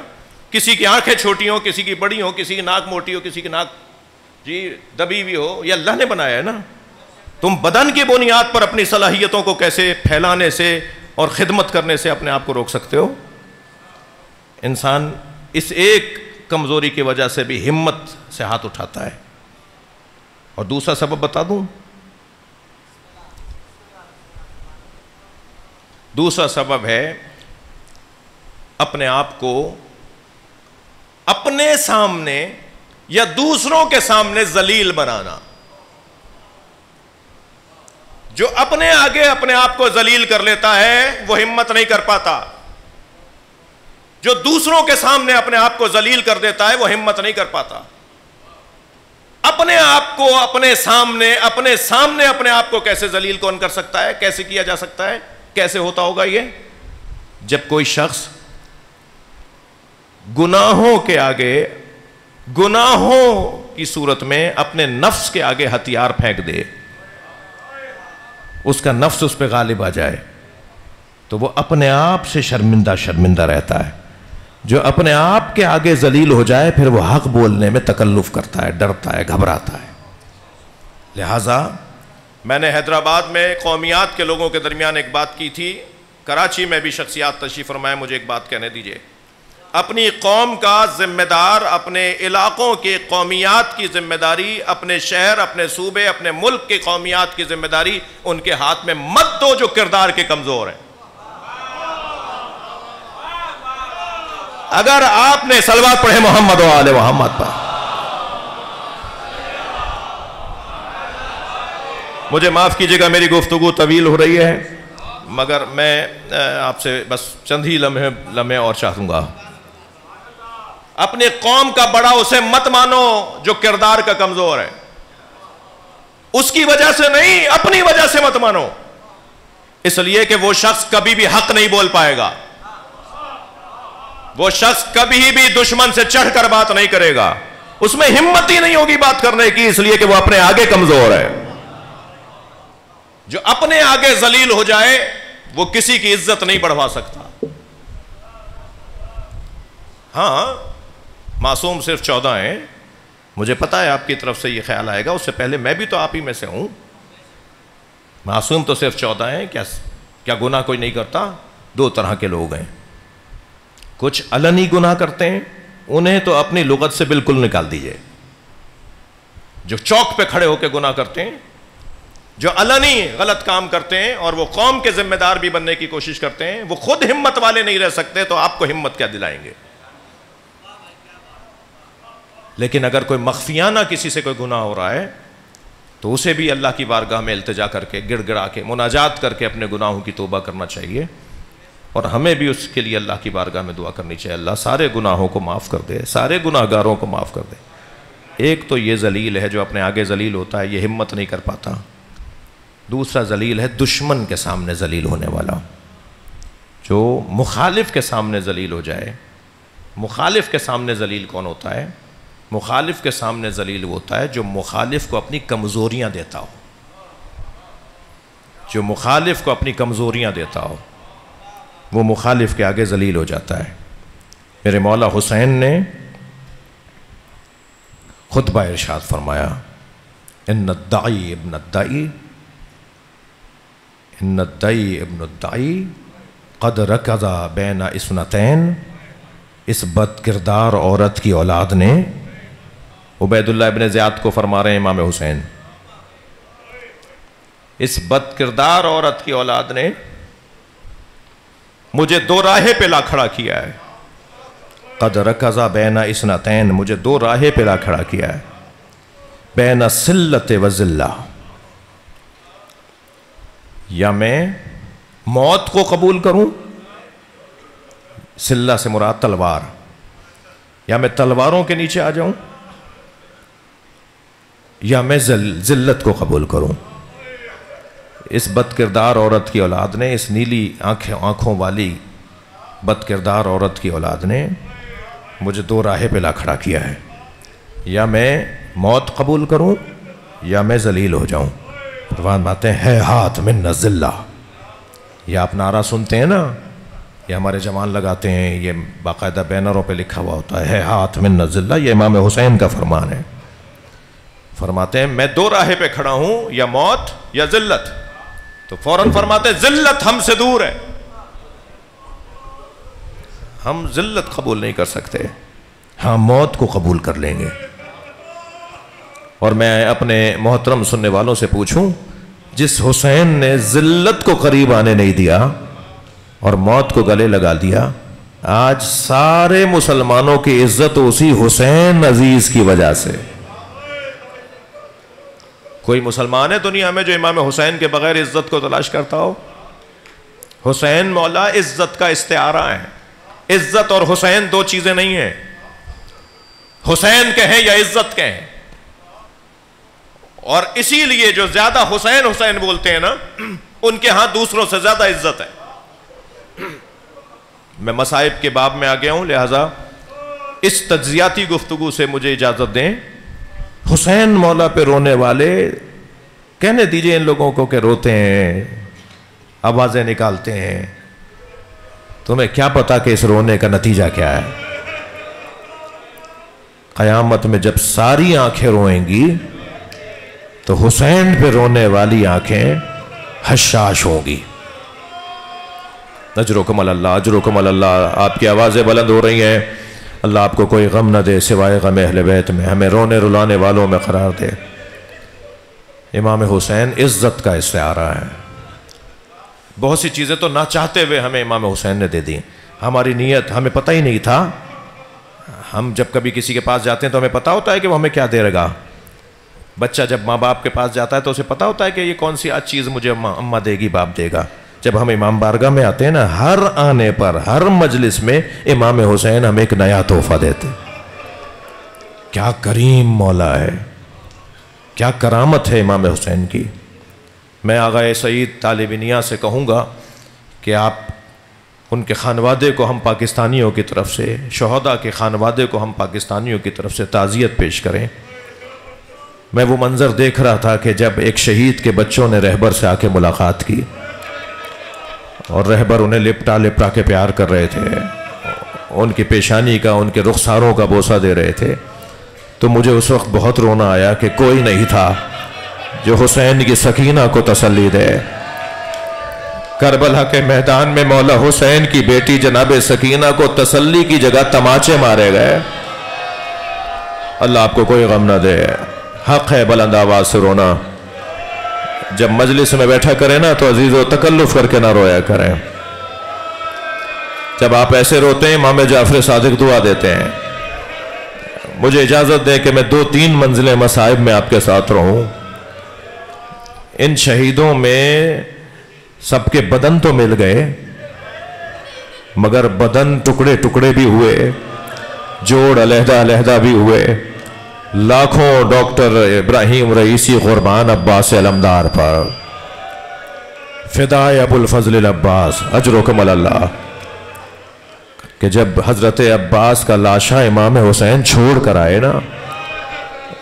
کسی کی آنکھیں چھوٹی ہوں کسی کی بڑی ہوں، کسی کی ناک موٹی ہو کسی کی ناک دبی ہوئی ہو، یہ اللہ نے بنایا ہے نا. تم بدن کی بنیاد پر اپنی صلاحیتوں کو کیسے پھیلانے سے اور خدمت کرنے سے اپنے آپ کو روک سکتے ہو؟ انسان اس ایک کمزوری کی وجہ سے بھی ہمت سے ہاتھ اٹھاتا ہے. اور دوسرا سبب بتا دوں، دوسرا سبب ہے اپنے آپ کو اپنے سامنے یا دوسروں کے سامنے ذلیل بنانا. جو اپنے آگے اپنے آپ کو ذلیل کر لیتا ہے وہ ہمت نہیں کر پاتا. جو دوسروں کے سامنے اپنے آپ کو ذلیل کر دیتا ہے وہ ہمت نہیں کر پاتا. اپنے آپ کو اپنے سامنے اپنے آپ کو کیسے ذلیل کون کر سکتا ہے؟ کیسے کیا جا سکتا ہے؟ کیسے ہوتا ہوگا یہ؟ جب کوئی شخص گناہوں کے آگے، گناہوں کی صورت میں اپنے نفس کے آگے ہتھیار پھینک دے، اس کا نفس اس پہ غالب آ جائے، تو وہ اپنے آپ سے شرمندہ رہتا ہے. جو اپنے آپ کے آگے ذلیل ہو جائے پھر وہ حق بولنے میں تکلف کرتا ہے، ڈرتا ہے، گھبراتا ہے. لہٰذا میں نے حیدرآباد میں قومیات کے لوگوں کے درمیان ایک بات کی تھی، کراچی میں بھی شخصیات تشریف فرمائے. مجھے ایک بات کہنے دیجئے. اپنی قوم کا ذمہ دار، اپنے علاقوں کے قومیات کی ذمہ داری، اپنے شہر، اپنے صوبے، اپنے ملک کے قومیات کی ذمہ داری ان کے ہاتھ میں مت دو جو کردار کے کمزور ہیں. اگر آپ نے صلوات پڑھے محمد و آل محمد پر. مجھے معاف کیجئے گا میری گفتگو طویل ہو رہی ہے، مگر میں آپ سے بس چند ہی لمحے اور چاہوں گا. اپنے قوم کا بڑا اسے مت مانو جو کردار کا کمزور ہے. اس کی وجہ سے نہیں، اپنی وجہ سے مت مانو. اس لیے کہ وہ شخص کبھی بھی حق نہیں بول پائے گا. وہ شخص کبھی بھی دشمن سے چڑھ کر بات نہیں کرے گا. اس میں ہمت ہی نہیں ہوگی بات کرنے کی، اس لیے کہ وہ اپنے آگے کمزور ہے. جو اپنے آگے ذلیل ہو جائے وہ کسی کی عزت نہیں بڑھوا سکتا. ہاں معصوم صرف 14 ہیں. مجھے پتا ہے آپ کی طرف سے یہ خیال آئے گا، اس سے پہلے میں بھی تو آپ ہی میں سے ہوں. معصوم تو صرف 14 ہیں. کیا گناہ کوئی نہیں کرتا؟ 2 طرح کے لوگ ہیں. کچھ علنی گناہ کرتے ہیں، انہیں تو اپنی لغت سے بالکل نکال دیجئے. جو چوک پہ کھڑے ہو کے گناہ کرتے ہیں، جو علنی غلط کام کرتے ہیں اور وہ قوم کے ذمہ دار بھی بننے کی کوشش کرتے ہیں، وہ خود ہمت والے نہیں رہ سکتے تو آپ کو ہمت کیا دلائیں گے؟ لیکن اگر کوئی مخفیانہ کسی سے کوئی گناہ ہو رہا ہے تو اسے بھی اللہ کی بارگاہ میں التجا کر کے، گڑ گڑا کے، مناجات کر کے اپنے گناہوں کی توبہ کرنا چاہیے. اور ہمیں بھی اس کے لیے اللہ کی بارگاہ میں دعا کرنی چاہیے، اللہ سارے گناہوں کو معاف کر دے، سارے گناہگاروں کو معاف کر دے. ایک تو یہ ذلیل ہے جو اپنے آگے ذلیل ہوتا ہے، یہ ہمت نہیں کر پاتا. دوسرا ذلیل ہے دشمن کے سامنے ذلیل ہونے والا، جو مخالف کے سامنے ذلیل ہو جائے. مخالف کے سامنے ذلیل کون ہوتا ہے؟ مخالف کے سامنے ذلیل ہوتا ہے جو مخالف کو اپنی کمزوریاں دیتا ہو. جو مخالف کو اپنی کمزوریاں دیتا ہو وہ مخالف کے آگے ذلیل ہو جاتا ہے. میرے مولا حسین نے خطبہ ارشاد فرمایا، ان الدعی ابن الدعی ان الدعی ابن الدعی قد رکض بین اثنتین. اس بد کردار عورت کی اولاد نے، عبید اللہ ابن زیاد کو فرما رہے ہیں امام حسین، اس بد کردار عورت کی اولاد نے مجھے دو راہیں پہ لا کھڑا کیا ہے. قد رکض بین اثنتین، مجھے دو راہیں پہ لا کھڑا کیا ہے. بین سلت و ذلہ، یا میں موت کو قبول کروں، سلہ سے مراد تلوار، یا میں تلواروں کے نیچے آ جاؤں، یا میں ذلت کو قبول کروں. اس بد کردار عورت کی اولاد نے، اس نیلی آنکھوں والی بد کردار عورت کی اولاد نے مجھے دو راہیں پہ لا کھڑا کیا ہے، یا میں موت قبول کروں یا میں ذلیل ہو جاؤں. فرماتے ہیں ہے ہاتھ من الذلہ. یہ آپ نعرہ سنتے ہیں نا، یہ ہمارے جوان لگاتے ہیں، یہ باقاعدہ بینروں پہ لکھا ہوا ہوتا ہے ہاتھ من الذلہ. یہ امام حسین کا فرمان ہے. فرماتے ہیں میں دو راہیں پہ کھڑا ہوں، یا موت یا ذلت. تو فوراً فرماتے ہیں ذلت ہم سے دور ہے، ہم ذلت قبول نہیں کر سکتے، ہاں موت کو قبول کر لیں گے. اور میں اپنے محترم سننے والوں سے پوچھوں، جس حسین نے ذلت کو قریب آنے نہیں دیا اور موت کو گلے لگا دیا، آج سارے مسلمانوں کی عزت اسی حسین عزیز کی وجہ سے. کوئی مسلمان ہے دنیا میں جو امام حسین کے بغیر عزت کو تلاش کرتا ہو؟ حسین مولا عزت کا استعارہ ہے. عزت اور حسین دو چیزیں نہیں ہیں. حسین کہیں یا عزت کہیں. اور اسی لیے جو زیادہ حسین حسین بولتے ہیں نا، ان کے ہاں دوسروں سے زیادہ عزت ہے. میں مصائب کے باب میں آ گیا ہوں، لہذا اس تجزیاتی گفتگو سے مجھے اجازت دیں. حسین مولا پہ رونے والے، کہنے دیجئے ان لوگوں کو کہ روتے ہیں، آوازیں نکالتے ہیں، تمہیں کیا پتا کہ اس رونے کا نتیجہ کیا ہے؟ قیامت میں جب ساری آنکھیں روئیں گی تو حسین پہ رونے والی آنکھیں حشاش ہوں گی. اجرکم اللہ، اجرکم اللہ. آپ کی آوازیں بلند ہو رہی ہیں. اللہ آپ کو کوئی غم نہ دے سوائے غم اہل بیت میں، ہمیں رونے رلانے والوں میں قرار دے. امام حسین عزت کا استعارہ ہے. بہت سی چیزیں تو نہ چاہتے ہوئے ہمیں امام حسین نے دے دی. ہماری نیت ہمیں پتہ ہی نہیں تھا. ہم جب کبھی کسی کے پاس جاتے ہیں تو ہمیں پتہ ہوتا ہے کہ وہ ہمیں کیا دے گا. بچہ جب ماں باپ کے پاس جاتا ہے تو اسے پتہ ہوتا ہے کہ یہ کون سی آج چیز مجھے اماں دے گی، باپ دے گا. جب ہم امام بارگاہ میں آتے ہیں نا، ہر آنے پر، ہر مجلس میں امام حسین ہمیں ایک نیا تحفہ دیتے. کیا کریم مولا ہے، کیا کرامت ہے امام حسین کی. میں آغا سعید طالب نیاز سے کہوں گا کہ آپ ان کے خانوادے کو ہم پاکستانیوں کی طرف سے، شہداء کے خانوادے کو ہم پاکستانیوں کی طرف سے تعزیت پیش کریں. میں وہ منظر دیکھ رہا تھا کہ جب ایک شہید کے بچوں نے رہبر سے آ کے ملاقات کی اور رہبر انہیں لپٹا لپٹا کے پیار کر رہے تھے، ان کی پیشانی کا، ان کے رخساروں کا بوسہ دے رہے تھے، تو مجھے اس وقت بہت رونا آیا کہ کوئی نہیں تھا جو حسین کی سکینہ کو تسلی دے. کربلا کے میدان میں مولا حسین کی بیٹی جناب سکینہ کو تسلی کی جگہ تماچے مارے گئے. اللہ آپ کو کوئی غم نہ دے. حق ہے بلند آواز سے رونا. جب مجلس میں بیٹھا کریں نا تو عزیزو تکلف کر کے نہ رویا کریں. جب آپ ایسے روتے ہیں امام جعفر صادق دعا دیتے ہیں. مجھے اجازت دیں کہ میں 2-3 منزلیں مصائب میں آپ کے ساتھ رہوں. ان شہیدوں میں سب کے بدن تو مل گئے مگر بدن ٹکڑے ٹکڑے بھی ہوئے، جوڑ علیحدہ علیحدہ بھی ہوئے. لاکھوں ڈاکٹر ابراہیم رئیسی قربان عباس علمدار پر، فدائے ابو الفضل العباس اجرکم اللہ، کہ جب حضرت عباس کا لاشا امام حسین چھوڑ کر آئے نا،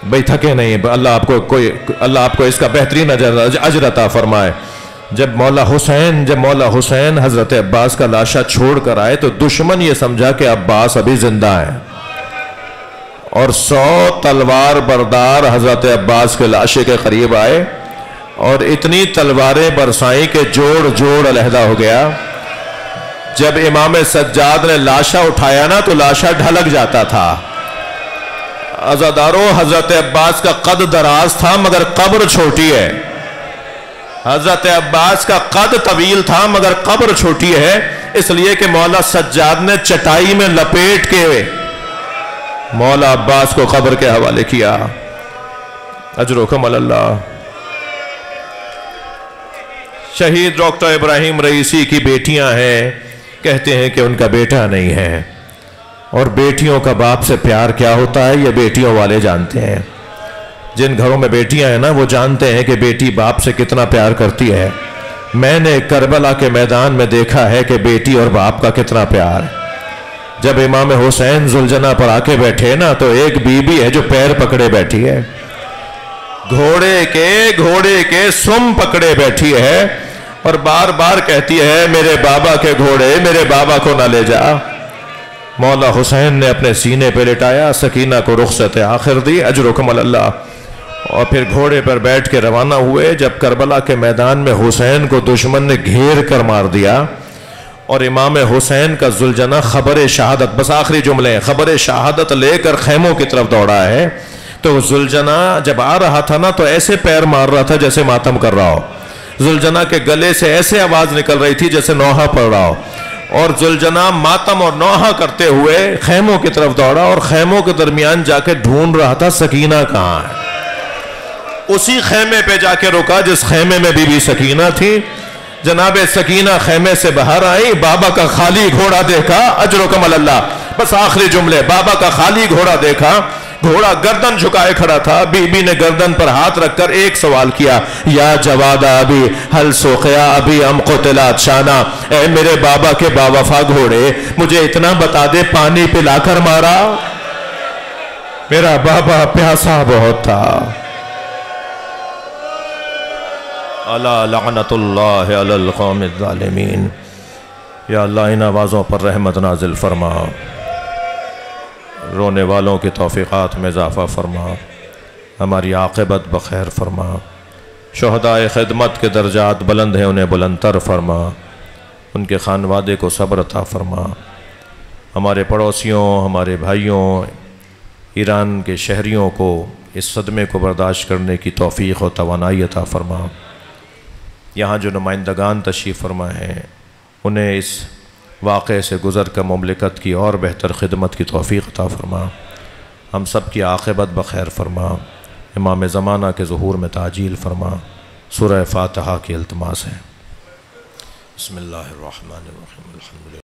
بھئی تھکے نہیں، اللہ آپ کو اس کا بہترین اجر عطا فرمائے۔ جب مولا حسین حضرت عباس کا لاشا چھوڑ کر آئے تو دشمن یہ سمجھا کہ عباس ابھی زندہ ہے، اور 100 تلوار بردار حضرت عباس کے لاشے کے قریب آئے اور اتنی تلواریں برسائیں کہ جوڑ علیحدہ ہو گیا۔ جب امام سجاد نے لاشا اٹھایا نا تو لاشا ڈھلک جاتا تھا۔ عزادارو، حضرت عباس کا قد دراز تھا مگر قبر چھوٹی ہے۔ حضرت عباس کا قد طویل تھا مگر قبر چھوٹی ہے، اس لیے کہ مولا سجاد نے چٹائی میں لپیٹ کے مولا عباس کو قبر کے حوالے کیا۔ اجرکم اللہ۔ شہید ڈاکٹر ابراہیم رئیسی کی بیٹیاں ہیں، کہتے ہیں کہ ان کا بیٹا نہیں ہے، اور بیٹیوں کا باپ سے پیار کیا ہوتا ہے یہ بیٹیوں والے جانتے ہیں۔ جن گھروں میں بیٹیاں ہیں نا وہ جانتے ہیں کہ بیٹی باپ سے کتنا پیار کرتی ہے۔ میں نے کربلا کے میدان میں دیکھا ہے کہ بیٹی اور باپ کا کتنا پیار ہے۔ جب امام حسین زلجنہ پر آ کے بیٹھے نا تو ایک بی بی ہے جو پیر پکڑے بیٹھی ہے، گھوڑے کے سم پکڑے بیٹھی ہے، اور بار بار کہتی ہے میرے بابا کے گھوڑے میرے بابا کو نہ لے جا۔ مولا حسین نے اپنے سینے پہ لٹایا، سکینہ کو رخصت آخر دی، اجرکم اللہ، اور پھر گھوڑے پر بیٹھ کے روانہ ہوئے۔ جب کربلا کے میدان میں حسین کو دشمن نے گھیر کر مار دیا اور امام حسین کا زلجنہ خبر شہادت، بس آخری جملے ہیں، خبر شہادت لے کر خیموں کی طرف دوڑا ہے، تو زلجنہ جب آ رہا تھا نا تو ایسے پیر مار رہا تھا جیسے ماتم کر رہا ہو۔ زلجنہ کے گلے سے ایسے آواز نکل رہی تھی جیسے نوحہ پڑھ رہا ہو، اور زلجنہ ماتم اور نوحہ کرتے ہوئے خیموں کی طرف دوڑا، اور خیموں کے درمیان جا کے ڈھونڈ رہا تھا سکینہ کہاں ہے۔ اسی خیمے پہ جا کے رکا جس خیمے میں بی بی سکینہ تھی۔ جناب سکینہ خیمے سے باہر آئی، بابا کا خالی گھوڑا دیکھا، اجرکم اللہ، بس آخری جملے، بابا کا خالی گھوڑا دیکھا، گھوڑا گردن جھکائے کھڑا تھا۔ بی بی نے گردن پر ہاتھ رکھ کر ایک سوال کیا، یا جواد ابی حل سقیا ابی ام قتلات شانا، اے میرے بابا کے باوفا گھوڑے مجھے اتنا بتا دے پانی پلا کر مارا؟ میرا بابا پیاسا بہت تھا۔ الا لعنت اللہ علی القوم الظالمین۔ یا اللہ ان آوازوں پر رحمت نازل فرما، رونے والوں کی توفیقات میں اضافہ فرما، ہماری عاقبت بخیر فرما، شہدائے خدمت کے درجات بلند ہیں انہیں بلند تر فرما، ان کے خانوادے کو صبر عطا فرما، ہمارے پڑوسیوں، ہمارے بھائیوں، ایران کے شہریوں کو اس صدمے کو برداشت کرنے کی توفیق و توانائی عطا فرما۔ یہاں جو نمائندگان تشریف فرما ہیں انہیں اس واقعے سے گزر کر مملکت کی اور بہتر خدمت کی توفیق عطا فرما، ہم سب کی عاقبت بخیر فرما، امام زمانہ کے ظہور میں تعجیل فرما۔ سورہ فاتحہ کی التماس ہے۔ بسم اللہ الرحمن الرحیم، الحمدللہ۔